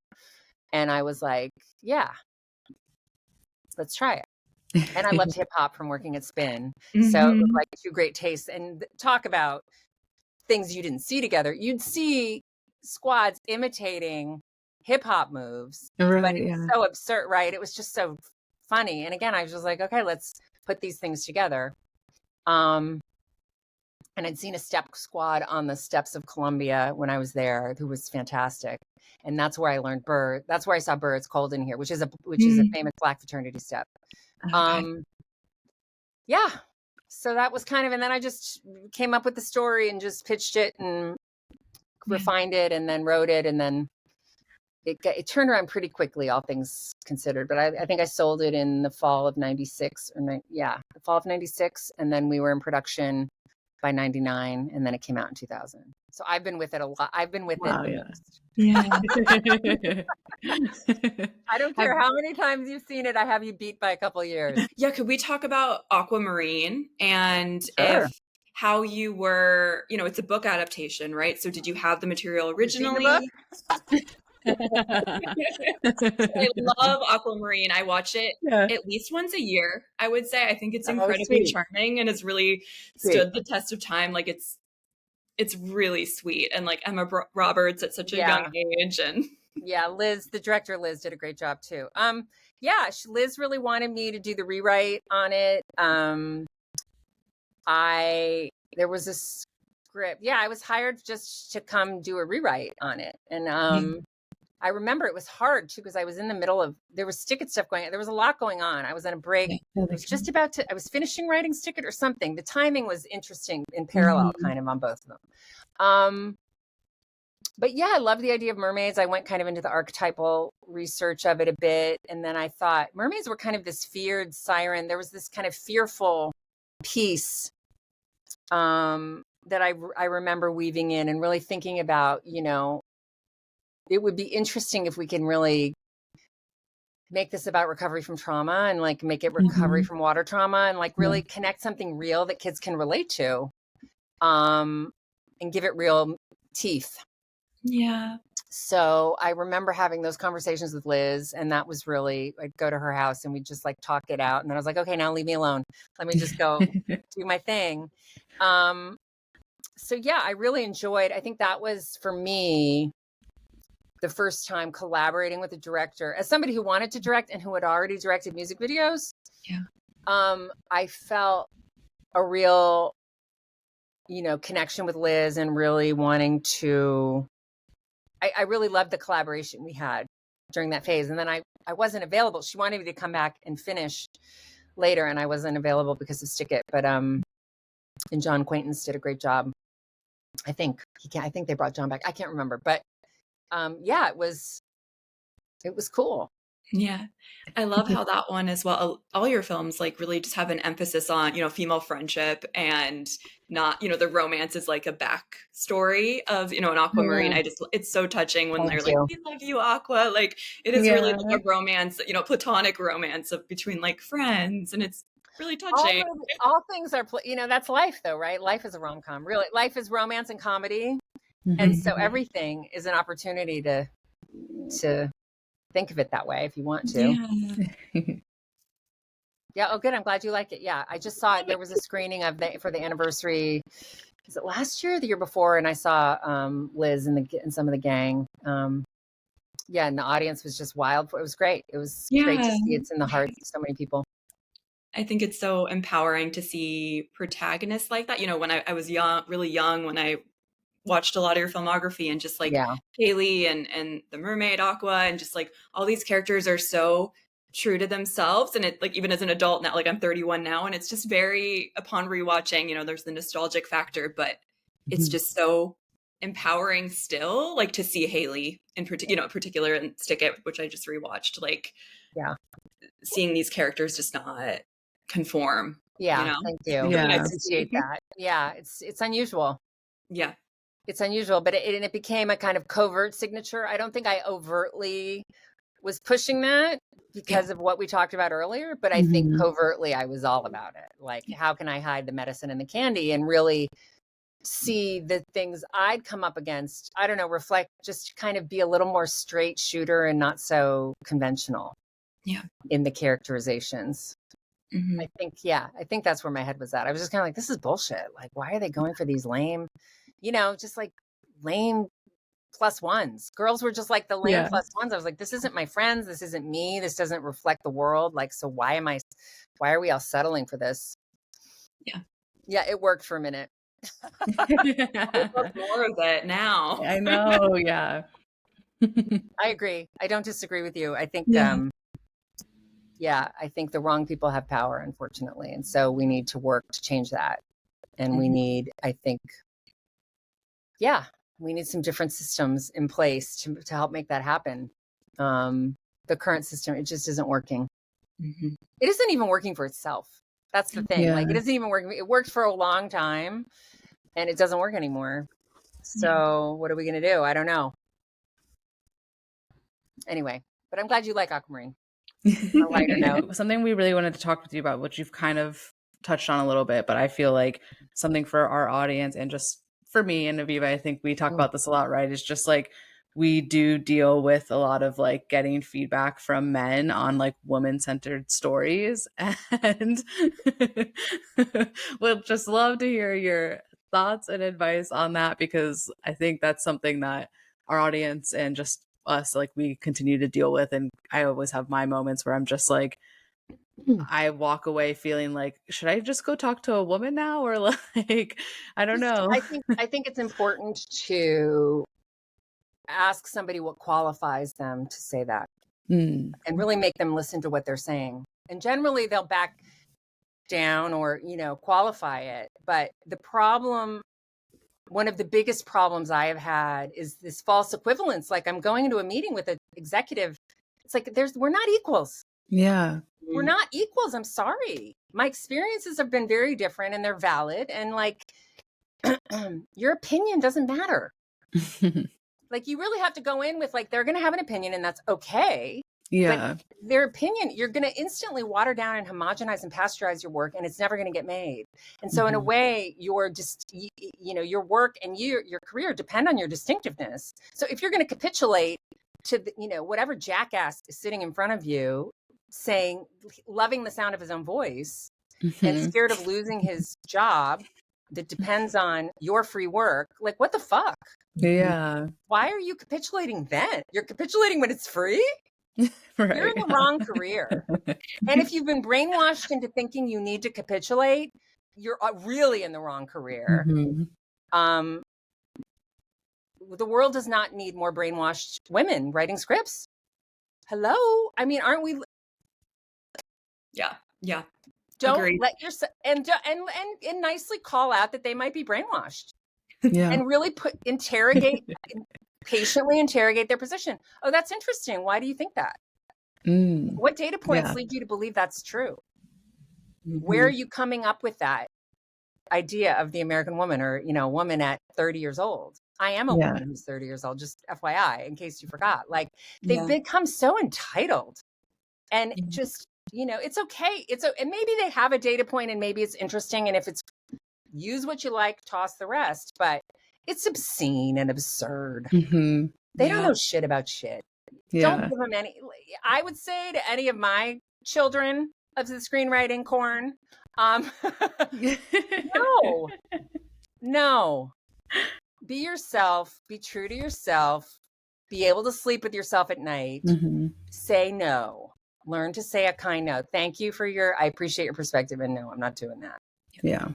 And I was like, yeah, let's try it. And I loved hip hop from working at Spin. So it was like two great tastes. And talk about things you didn't see together. You'd see squads imitating hip hop moves, but it's so absurd, right? It was just so funny. And again, I was just like, okay, let's put these things together. And I'd seen a step squad on the steps of Columbia when I was there, who was fantastic. And that's where I learned Bird. That's where I saw Birds Cold in Here, which is a famous Black fraternity step. Okay. Yeah. So that was kind of, and then I just came up with the story and just pitched it and refined it and then wrote it. And then it turned around pretty quickly, all things considered. But I think I sold it in the fall of 96 the fall of 96. And then we were in production by 99, and then it came out in 2000. So I've been with it a lot. I've been with it. Yeah. I don't care how many times you've seen it. I have you beat by a couple of years. Yeah. Could we talk about Aquamarine and how you were, it's a book adaptation, right? So did you have the material originally? I love Aquamarine. I watch it at least once a year, I would say. I think it's incredibly charming, and it's really stood the test of time. Like it's really sweet. And like Emma Roberts at such a young age. And Liz, the director Liz, did a great job too. Liz really wanted me to do the rewrite on it. There was a script. I was hired just to come do a rewrite on it. And I remember it was hard too, because I was in the middle of, there was Stick It stuff going on. There was a lot going on. I was on a break. I was I was finishing writing Stick It or something. The timing was interesting in parallel kind of on both of them. But I love the idea of mermaids. I went kind of into the archetypal research of it a bit. And then I thought mermaids were kind of this feared siren. There was this kind of fearful piece that I remember weaving in and really thinking about, it would be interesting if we can really make this about recovery from trauma and like make it recovery from water trauma and like really connect something real that kids can relate to, and give it real teeth. Yeah. So I remember having those conversations with Liz, and that was really, I'd go to her house and we'd just like talk it out. And then I was like, okay, now leave me alone. Let me just go do my thing. So I really enjoyed, I think that was for me, the first time collaborating with a director as somebody who wanted to direct and who had already directed music videos. I felt a real, connection with Liz and really wanting to, I really loved the collaboration we had during that phase. And then I wasn't available. She wanted me to come back and finish later, and I wasn't available because of Stick It. But, and John Quaintance did a great job. I think they brought John back. I can't remember, but it was cool. Yeah. I love how that one as well. All your films like really just have an emphasis on, female friendship and not, the romance is like a backstory of, an Aquamarine. It's so touching when they're like, we love you, Aqua. Like it is really like a romance, platonic romance between like friends. And it's really touching. All things are, that's life though, right? Life is a rom-com. Really, life is romance and comedy. And so everything is an opportunity to think of it that way if you want to. Yeah. Oh, good. I'm glad you like it. Yeah. I just saw it. There was a screening for the anniversary. Is it last year or the year before? And I saw Liz and some of the gang. Yeah, and the audience was just wild. It was great. It was great to see it's in the hearts of so many people. I think it's so empowering to see protagonists like that. You know, when I was young, really young, when I watched a lot of your filmography, and just like Haley and the mermaid Aqua, and just like all these characters are so true to themselves. And it, like, even as an adult now, like I'm 31 now, and it's just very, upon rewatching, you know, there's the nostalgic factor, but it's just so empowering still, like to see Haley in particular, and Stick It, which I just rewatched, like seeing these characters just not conform. Yeah, you know? thank you. Yeah. I appreciate that. Yeah, it's unusual. Yeah. It's unusual, but it became a kind of covert signature. I don't think I overtly was pushing that because of what we talked about earlier, but I think covertly I was all about it. Like, how can I hide the medicine and the candy and really see the things I'd come up against, I don't know, reflect, just kind of be a little more straight shooter and not so conventional in the characterizations. I think that's where my head was at. I was just kind of like, this is bullshit. Like, why are they going for these lame, just like lame plus ones? Girls were just like the lame plus ones. I was like, this isn't my friends. This isn't me. This doesn't reflect the world. Like, so why are we all settling for this? Yeah, it worked for a minute. More of it now. I know. Yeah. I agree. I don't disagree with you. I think, I think the wrong people have power, unfortunately. And so we need to work to change that. And we need, I think, we need some different systems in place to help make that happen. The current system, it just isn't working. It isn't even working for itself. That's the thing. Like, it isn't even working. It worked for a long time and it doesn't work anymore. So what are we going to do? I don't know. Anyway, but I'm glad you like Aquamarine. On a lighter note. Something we really wanted to talk with you about, which you've kind of touched on a little bit, but I feel like something for our audience and just for me and Aviva, I think we talk about this a lot, right? It's just like, we do deal with a lot of like getting feedback from men on like woman-centered stories, and we'll just love to hear your thoughts and advice on that, because I think that's something that our audience and just us, like, we continue to deal with. And I always have my moments where I'm just like, I walk away feeling like, should I just go talk to a woman now, or like, I don't know. I think it's important to ask somebody what qualifies them to say that, and really make them listen to what they're saying. And generally they'll back down or, qualify it. But the problem, one of the biggest problems I have had is this false equivalence. Like, I'm going into a meeting with an executive. It's like, we're not equals. Yeah. We're not equals. I'm sorry. My experiences have been very different and they're valid. And like, your opinion doesn't matter. Like, you really have to go in with like, they're going to have an opinion and that's okay. Yeah. But their opinion, you're going to instantly water down and homogenize and pasteurize your work, and it's never going to get made. And so in a way, your work and your career depend on your distinctiveness. So if you're going to capitulate to whatever jackass is sitting in front of you, saying, loving the sound of his own voice and scared of losing his job that depends on your free work, like, what the fuck? Yeah. Why are you capitulating then? You're capitulating when it's free? Right. You're in the wrong career. And if you've been brainwashed into thinking you need to capitulate, you're really in the wrong career. The world does not need more brainwashed women writing scripts. Hello? I mean, aren't we? Yeah. Don't Agreed. let yourself and nicely call out that they might be brainwashed. Yeah. And really patiently interrogate their position. Oh, that's interesting. Why do you think that? What data points lead you to believe that's true? Where are you coming up with that idea of the American woman, or, a woman at 30 years old? I am a woman who's 30 years old, just FYI, in case you forgot. Like, they've become so entitled, and just, it's okay. And maybe they have a data point and maybe it's interesting. And if it's, use what you like, toss the rest, but it's obscene and absurd. They don't know shit about shit. Don't give them any. I would say to any of my children, of the screenwriting corn. No, no. Be yourself, be true to yourself, be able to sleep with yourself at night, say no, learn to say a kind no. Thank you for I appreciate your perspective, and no, I'm not doing that. Yeah.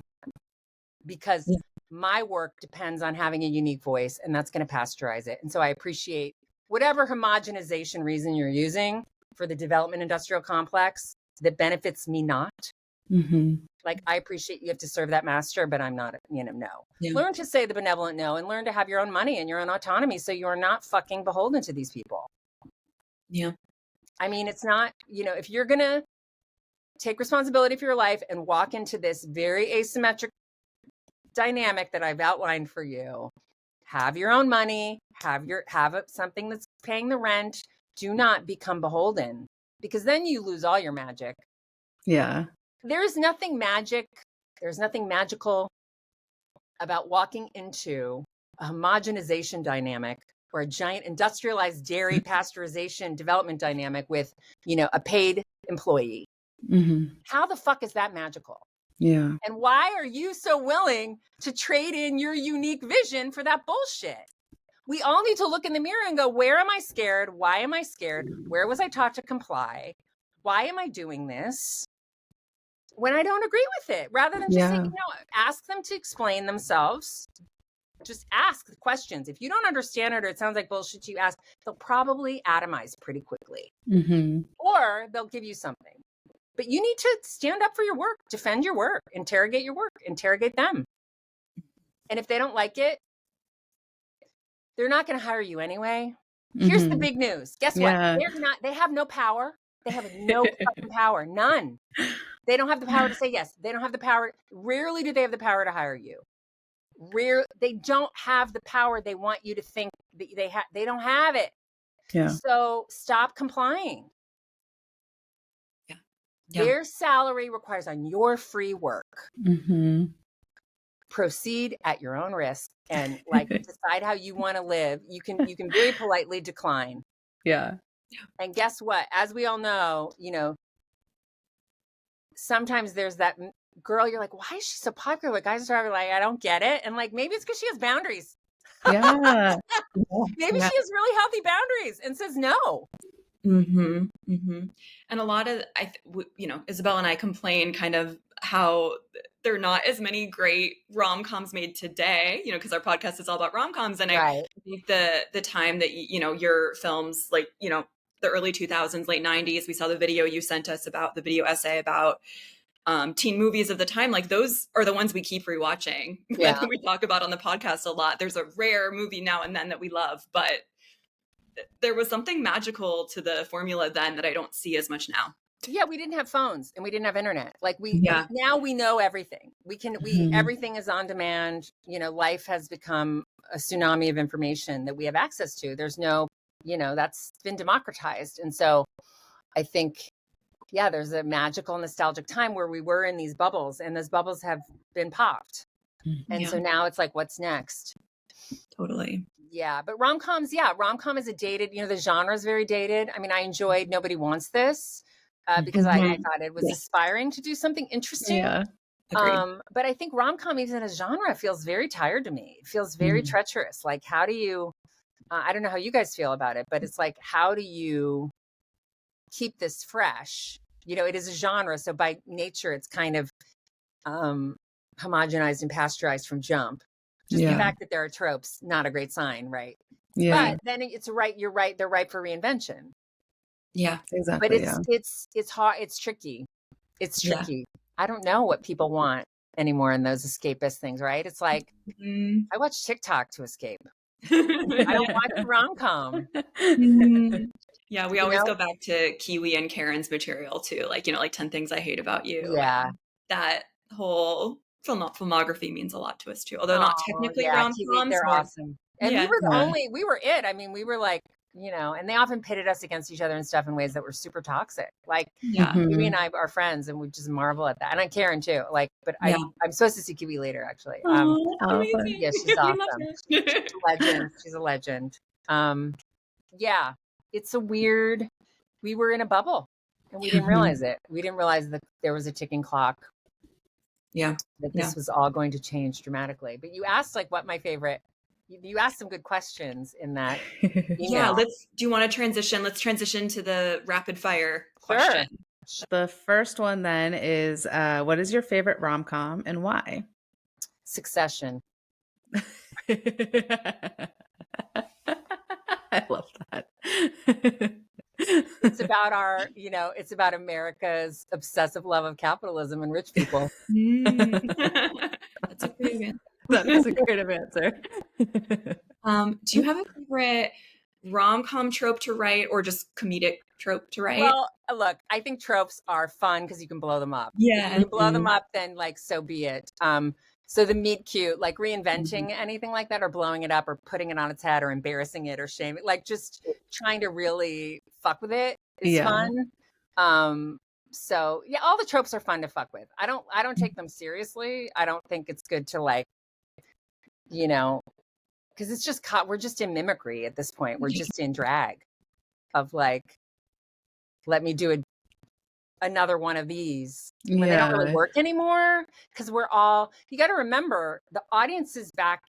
Because my work depends on having a unique voice, and that's going to pasteurize it. And so I appreciate whatever homogenization reason you're using for the development industrial complex that benefits me not. Like, I appreciate you have to serve that master, but I'm not, no. Yeah. Learn to say the benevolent no, and learn to have your own money and your own autonomy, so you're not fucking beholden to these people. Yeah. I mean, it's not, if you're going to take responsibility for your life and walk into this very asymmetric dynamic that I've outlined for you, have your own money, have something that's paying the rent. Do not become beholden, because then you lose all your magic. Yeah. There's nothing magical about walking into a homogenization dynamic or a giant industrialized dairy pasteurization development dynamic with, a paid employee. How the fuck is that magical? Yeah. And why are you so willing to trade in your unique vision for that bullshit? We all need to look in the mirror and go, where am I scared? Why am I scared? Where was I taught to comply? Why am I doing this when I don't agree with it? Rather than just saying, ask them to explain themselves. Just ask the questions. If you don't understand it or it sounds like bullshit to you, ask. They'll probably atomize pretty quickly. Or they'll give you something. But you need to stand up for your work, defend your work, interrogate your work, interrogate them. And if they don't like it, they're not going to hire you anyway. Here's the big news. Guess what? They have no power. They have no fucking power. None. They don't have the power to say yes. They don't have the power. Rarely do they have the power to hire you. They don't have the power they want you to think that they have. They don't have it. Yeah. So stop complying. Yeah. Their salary requires on your free work. Proceed at your own risk and decide how you want to live. You can very politely decline. Yeah. And guess what? As we all know, sometimes there's that girl, you're like, why is she so popular? Guys are like, I don't get it. And maybe it's because she has boundaries. Yeah. Maybe she has really healthy boundaries and says no. And a lot of, Isabel and I complain kind of how there are not as many great rom-coms made today, because our podcast is all about rom-coms. And I think the time that, your films, the early 2000s, late 90s, we saw the video you sent us about the video essay about teen movies of the time. Those are the ones we keep rewatching. That we talk about on the podcast a lot. There's a rare movie now and then that we love, but there was something magical to the formula then that I don't see as much now. Yeah, we didn't have phones and we didn't have internet. Now we know everything. Everything is on demand. Life has become a tsunami of information that we have access to. There's no, that's been democratized. And so I think, there's a magical, nostalgic time where we were in these bubbles, and those bubbles have been popped. And so now it's what's next? Totally. Yeah, but rom-coms, rom-com is a dated, the genre is very dated. I mean, I enjoyed Nobody Wants This because I thought it was aspiring to do something interesting. Yeah. But I think rom-com, even as a genre, feels very tired to me. It feels very treacherous. How do you, I don't know how you guys feel about it, but it's how do you keep this fresh? It is a genre. So by nature, it's kind of homogenized and pasteurized from jump. Just the fact that there are tropes, not a great sign, right? Yeah. But then it's right. You're right. They're ripe for reinvention. Yeah, exactly. But it's hard. It's tricky. It's tricky. I don't know what people want anymore in those escapist things, right? It's I watch TikTok to escape. I don't watch a rom-com. Yeah, we always go back to Kiwi and Karen's material too. 10 Things I Hate About You. Yeah. That whole filmography means a lot to us too. Although not technically rom-coms. They're awesome. And we were it. I mean, we were and they often pitted us against each other and stuff in ways that were super toxic. Kiwi and I are friends and we just marvel at that. And Karen too. I'm supposed to see Kiwi later, actually. Yeah, she's awesome. She's a legend. She's a legend. It's we were in a bubble. And we didn't realize it. We didn't realize that there was a ticking clock. Yeah. That this was all going to change dramatically. But you asked like what my favorite, you asked some good questions in that email. Yeah, do you want to transition? Let's transition to the rapid fire question. Sure. The first one then is, what is your favorite rom-com and why? Succession. I love that. It's about our, it's about America's obsessive love of capitalism and rich people. That's a great answer. That is a creative answer. Do you have a favorite rom-com trope to write or just comedic trope to write? Well, look, I think tropes are fun because you can blow them up. Yeah. If you blow them up, then like, so be it. So the meet cute, like reinventing anything like that or blowing it up or putting it on its head or embarrassing it or shaming, like just trying to really fuck with it is fun. So yeah, all the tropes are fun to fuck with. I don't take them seriously. I don't think it's good to like, because it's just we're just in mimicry at this point. We're just in drag of like, let me do another one of these when they don't really work anymore. Because you got to remember the audiences back,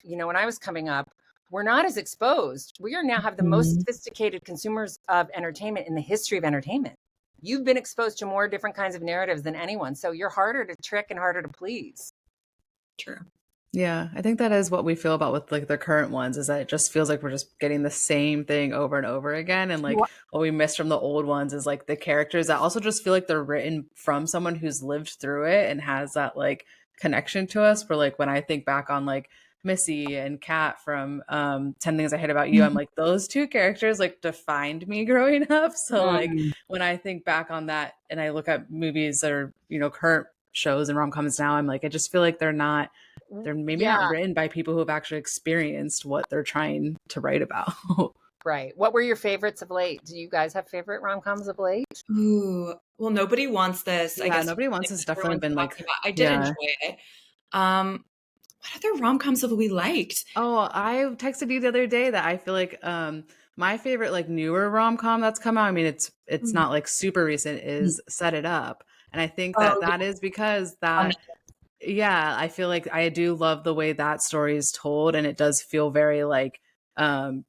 when I was coming up, we're not as exposed. We are now have the most sophisticated consumers of entertainment in the history of entertainment. You've been exposed to more different kinds of narratives than anyone. So you're harder to trick and harder to please. True. Yeah, I think that is what we feel about with like the current ones is that it just feels like we're just getting the same thing over and over again. And like what we miss from the old ones is like the characters that also just feel like they're written from someone who's lived through it and has that like connection to us. For like when I think back on like Missy and Kat from 10 Things I Hate About You, I'm like, those two characters like defined me growing up. So like when I think back on that and I look at movies that are, current shows and rom-coms now, I'm like, I just feel like they're maybe not written by people who have actually experienced what they're trying to write about. Right. What were your favorites of late? Do you guys have favorite rom-coms of late? Ooh, well, Nobody Wants This. Yeah, I guess Nobody Wants This definitely been like, I did enjoy it. What other rom-coms have we liked? Oh, I texted you the other day that I feel like my favorite like newer rom-com that's come out, I mean it's not like super recent, is Set It Up. And I think that is because that I feel like I do love the way that story is told, and it does feel very like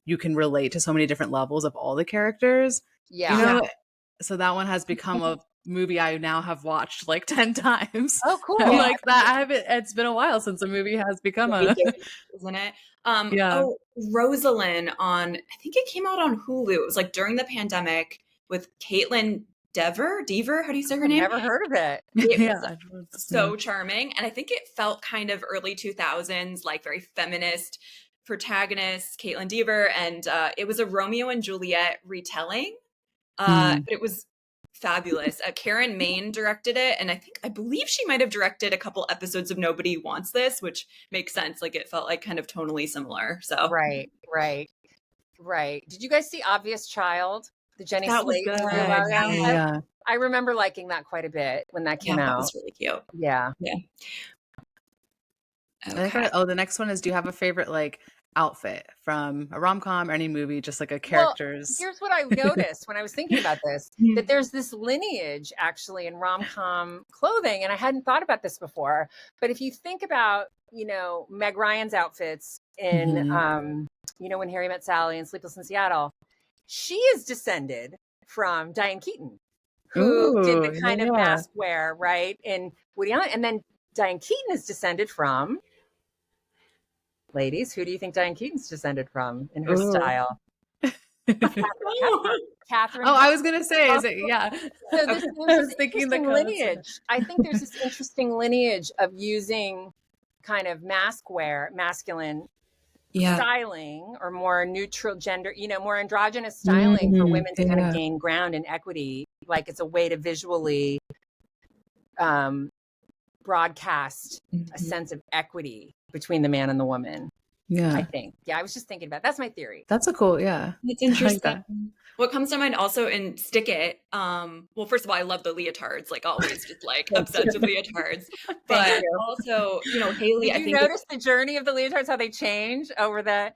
you can relate to so many different levels of all the characters. So that one has become a movie I now have watched like 10 times. Oh, cool. Like that it's been a while since a movie has become isn't it? Oh, Rosalind on, I think it came out on Hulu. It was like during the pandemic with Caitlin Dever, how do you say her name? Never heard of it. It was so charming. And I think it felt kind of early 2000s, like very feminist protagonist, Caitlin Dever. And it was a Romeo and Juliet retelling. But it was fabulous. Karen Maine directed it. And I believe she might have directed a couple episodes of Nobody Wants This, which makes sense. Like it felt like kind of tonally similar. So Right. Did you guys see Obvious Child? The Jenny Slate movie? I remember liking that quite a bit when that came out. That was really cute. Yeah. Okay. The next one is, do you have a favorite like outfit from a rom-com or any movie, just like a character's? Well, here's what I noticed when I was thinking about this, that there's this lineage actually in rom-com clothing, and I hadn't thought about this before. But if you think about, Meg Ryan's outfits in, When Harry Met Sally and Sleepless in Seattle, she is descended from Diane Keaton, who did the kind of mask wear, right? In Woody Allen. And then Diane Keaton is descended from, ladies, who do you think Diane Keaton's descended from in her style? Catherine. Oh, I was going to say, is it? Yeah. So there's this interesting lineage. I think there's this interesting lineage of using kind of mask wear, masculine styling, or more neutral gender, more androgynous styling for women to kind of gain ground and equity. Like it's a way to visually broadcast a sense of equity between the man and the woman. Yeah. I think. Yeah, I was just thinking about that's my theory. That's a cool, yeah. It's I like interesting. that. What comes to mind also in Stick It, well, first of all, I love the leatards, like always just like obsessed with leotards. But you. also, you know, Haley, Did I you think notice the journey of the leotards, how they change over that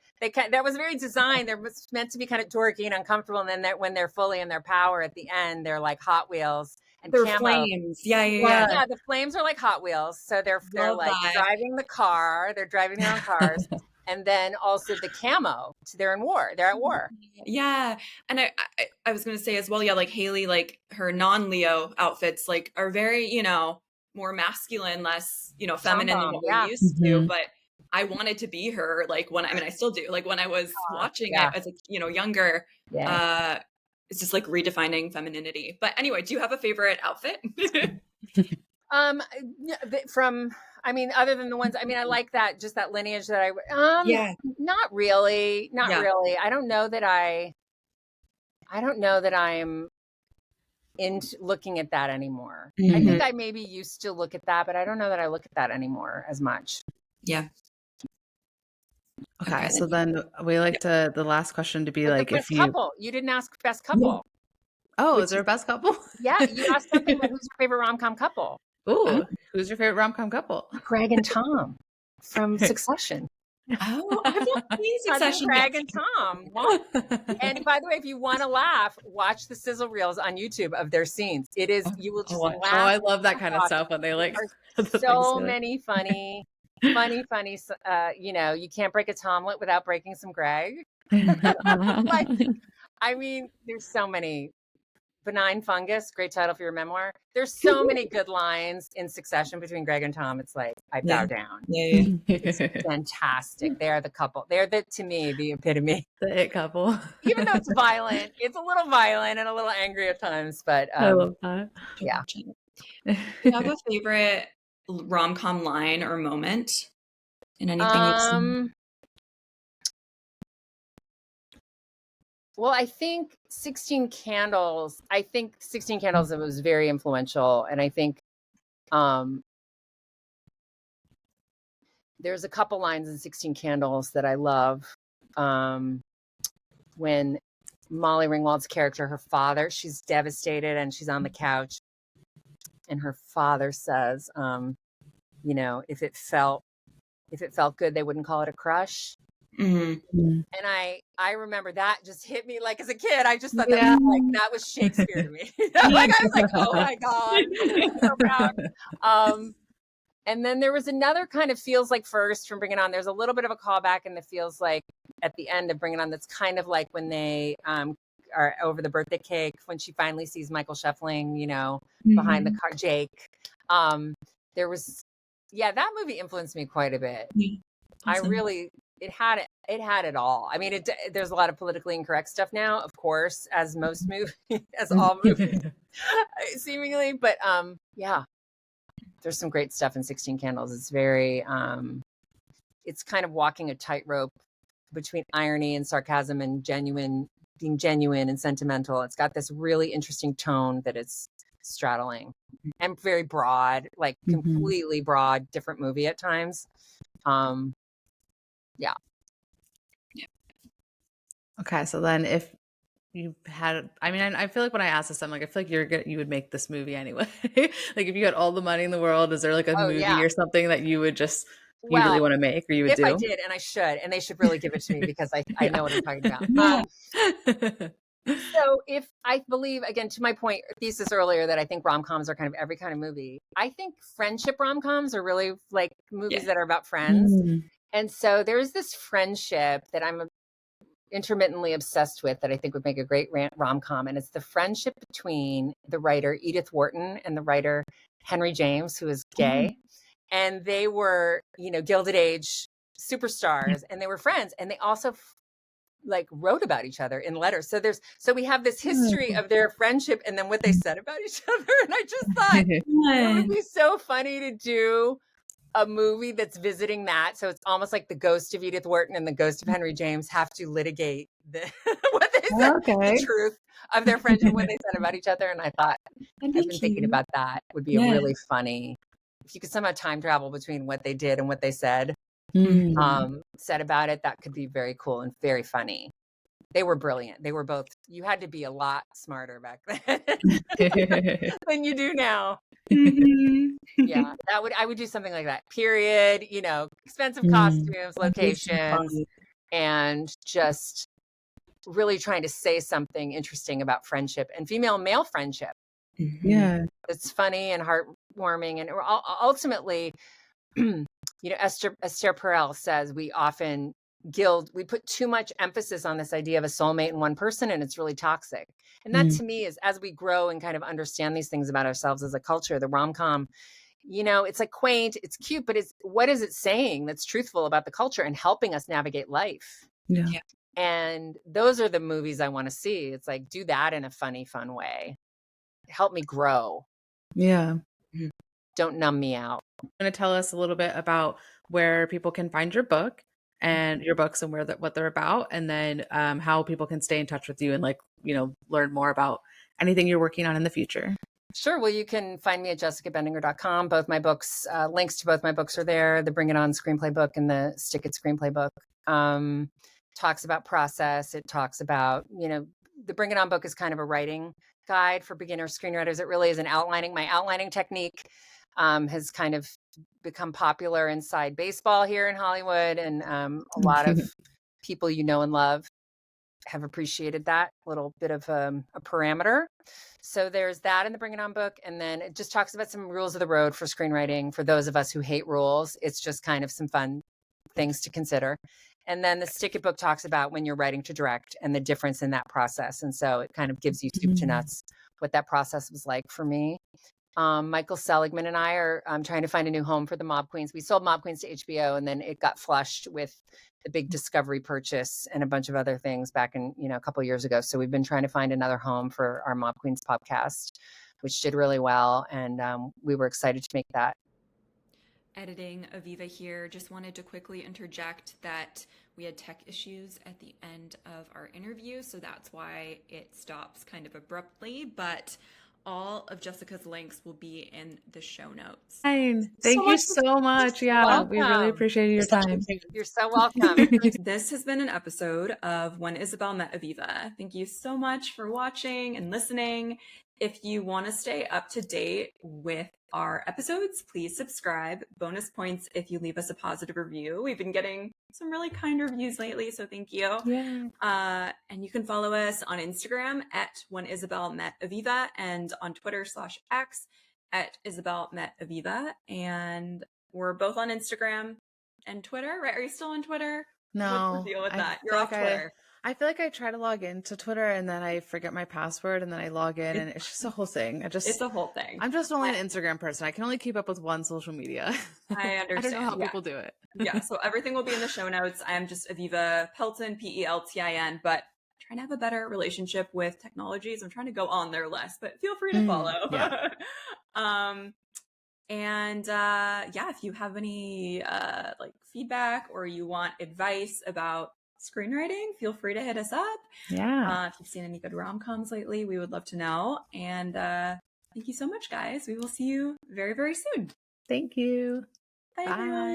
was very designed. They're meant to be kind of dorky and uncomfortable, and then when they're fully in their power at the end, they're like Hot Wheels and they're camo. flames. Yeah. Yeah, the flames are like Hot Wheels. So they're Love like that. driving the car, they're driving their own cars. And then also the camo, they're in war. They're at war. Yeah. And I was going to say as well, yeah, like Haley, like her non-Leo outfits like are very, you know, more masculine, less, you know, feminine than what we're used to. But I wanted to be her, like when, I mean, I still do, like when I was watching it as a, you know, younger, it's just like redefining femininity. But anyway, do you have a favorite outfit? I mean, other than the ones, I mean, I like that, just that lineage that not really. I don't know that I'm into looking at that anymore. I think I maybe used to look at that, but I don't know that I look at that anymore as much. Yeah. Okay, so then we like the last question to be like, if you didn't ask best couple. Oh, is there a best couple? Yeah, you asked something about who's your favorite rom-com couple. Ooh, who's your favorite rom-com couple? Greg and Tom from Succession. Oh, I've not seen Succession. Greg and Tom. And by the way, if you want to laugh, watch the sizzle reels on YouTube of their scenes. It is, you will just laugh. Oh, I love that kind of stuff when they like so many funny, you know, you can't break a Tomlet without breaking some Greg. Like, I mean, there's so many. Benign Fungus, great title for your memoir. There's so many good lines in Succession between Greg and Tom. It's like, I bow down. It's fantastic. They're the couple. They're to me, the epitome. The it couple. Even though it's violent, it's a little violent and a little angry at times, but I love that. Yeah. Do you have a favorite rom-com line or moment in anything you've seen? Well, I think 16 Candles was very influential. And I think there's a couple lines in 16 Candles that I love. When Molly Ringwald's character, her father, she's devastated and she's on the couch. And her father says, you know, if it felt good, they wouldn't call it a crush. And I remember that just hit me like as a kid. I just thought that was Shakespeare to me. Like I was like, oh my God, I'm so proud. And then there was another kind of feels like first from Bring It On. There's a little bit of a callback in the feels like at the end of Bring It On. That's kind of like when they are over the birthday cake when she finally sees Michael Scheffling, you know, behind the car, Jake. There was, that movie influenced me quite a bit. Awesome. It had it all. I mean, there's a lot of politically incorrect stuff now, of course, as most movies, as all movies, seemingly. But there's some great stuff in 16 Candles. It's very, it's kind of walking a tightrope between irony and sarcasm and being genuine and sentimental. It's got this really interesting tone that it's straddling and very broad, like completely broad, different movie at times. Okay, so then if you had, I mean, I feel like when I ask this, I'm like, I feel like you would make this movie anyway. Like if you had all the money in the world, is there like a movie or something that you would just you really want to make or you would do? If I did, and I should, and they should really give it to me because I know what I'm talking about. So if I believe, again, to my point, thesis earlier, that I think rom-coms are kind of every kind of movie. I think friendship rom-coms are really like movies that are about friends. And so there's this friendship that I'm intermittently obsessed with that I think would make a great rom-com. And it's the friendship between the writer Edith Wharton and the writer Henry James, who is gay. And they were, you know, Gilded Age superstars and they were friends. And they also like wrote about each other in letters. So we have this history of their friendship and then what they said about each other. And I just thought it would be so funny to do a movie that's visiting that. So it's almost like the ghost of Edith Wharton and the ghost of Henry James have to litigate what they said, the truth of their friendship, what they said about each other. And I thought, I've been thinking about that would be a really funny, if you could somehow time travel between what they did and what they said. said about it. That could be very cool and very funny. They were brilliant. They were both, you had to be a lot smarter back then than you do now. Yeah, I would do something like that. Period. You know, expensive costumes, locations, and just really trying to say something interesting about friendship and female male friendship. Yeah. It's funny and heartwarming. And ultimately, you know, Esther Perel says we often we put too much emphasis on this idea of a soulmate in one person, and it's really toxic. And that to me is, as we grow and kind of understand these things about ourselves as a culture, the rom-com, you know, it's like quaint, it's cute, but what is it saying that's truthful about the culture and helping us navigate life? Yeah. And those are the movies I want to see. It's like, do that in a funny, fun way. Help me grow. Yeah. Don't numb me out. Going to tell us a little bit about where people can find your book and your books and what they're about, and then how people can stay in touch with you and, like, you know, learn more about anything you're working on in the future. Sure. Well, you can find me at jessicabendinger.com. Both my books, links to both my books are there. The Bring It On screenplay book and the Stick It screenplay book talks about process. It talks about, you know, the Bring It On book is kind of a writing guide for beginner screenwriters. It really is my outlining technique has kind of become popular inside baseball here in Hollywood. And a lot of people you know and love have appreciated that little bit of a parameter. So there's that in the Bring It On book. And then it just talks about some rules of the road for screenwriting. For those of us who hate rules, it's just kind of some fun things to consider. And then the Stick It book talks about when you're writing to direct and the difference in that process. And so it kind of gives you soup to nuts what that process was like for me. Michael Seligman and I are trying to find a new home for the Mob Queens. We sold Mob Queens to HBO, and then it got flushed with the big Discovery purchase and a bunch of other things back in, you know, a couple of years ago. So we've been trying to find another home for our Mob Queens podcast, which did really well. And we were excited to make that. Editing Aviva here. Just wanted to quickly interject that we had tech issues at the end of our interview, so that's why it stops kind of abruptly, but all of Jessica's links will be in the show notes. Fine. Thank you so much. Yeah, we really appreciate your time. You're so welcome. This has been an episode of When Isabel Met Aviva. Thank you so much for watching and listening. If you want to stay up to date with our episodes, please subscribe. Bonus points if you leave us a positive review. We've been getting some really kind reviews lately, so thank you. Yeah. And you can follow us on Instagram at When Isabel Met Aviva and on Twitter/X at Isabel Met Aviva. And we're both on Instagram and Twitter, right? Are you still on Twitter? No. What's the deal with that? You're off Twitter. I feel like I try to log into Twitter and then I forget my password and then I log in and it's just a whole thing. It's a whole thing. I'm just only an Instagram person. I can only keep up with one social media. I understand. I don't know how people do it. Yeah, so everything will be in the show notes. I am just Aviva Pelton, Peltin, but I'm trying to have a better relationship with technologies. I'm trying to go on there less, but feel free to follow. Yeah. If you have any like feedback or you want advice about screenwriting, feel free to hit us up. Yeah. If you've seen any good rom-coms lately, we would love to know. And thank you so much, guys. We will see you very, very soon. Thank you. Bye. Bye. Everyone.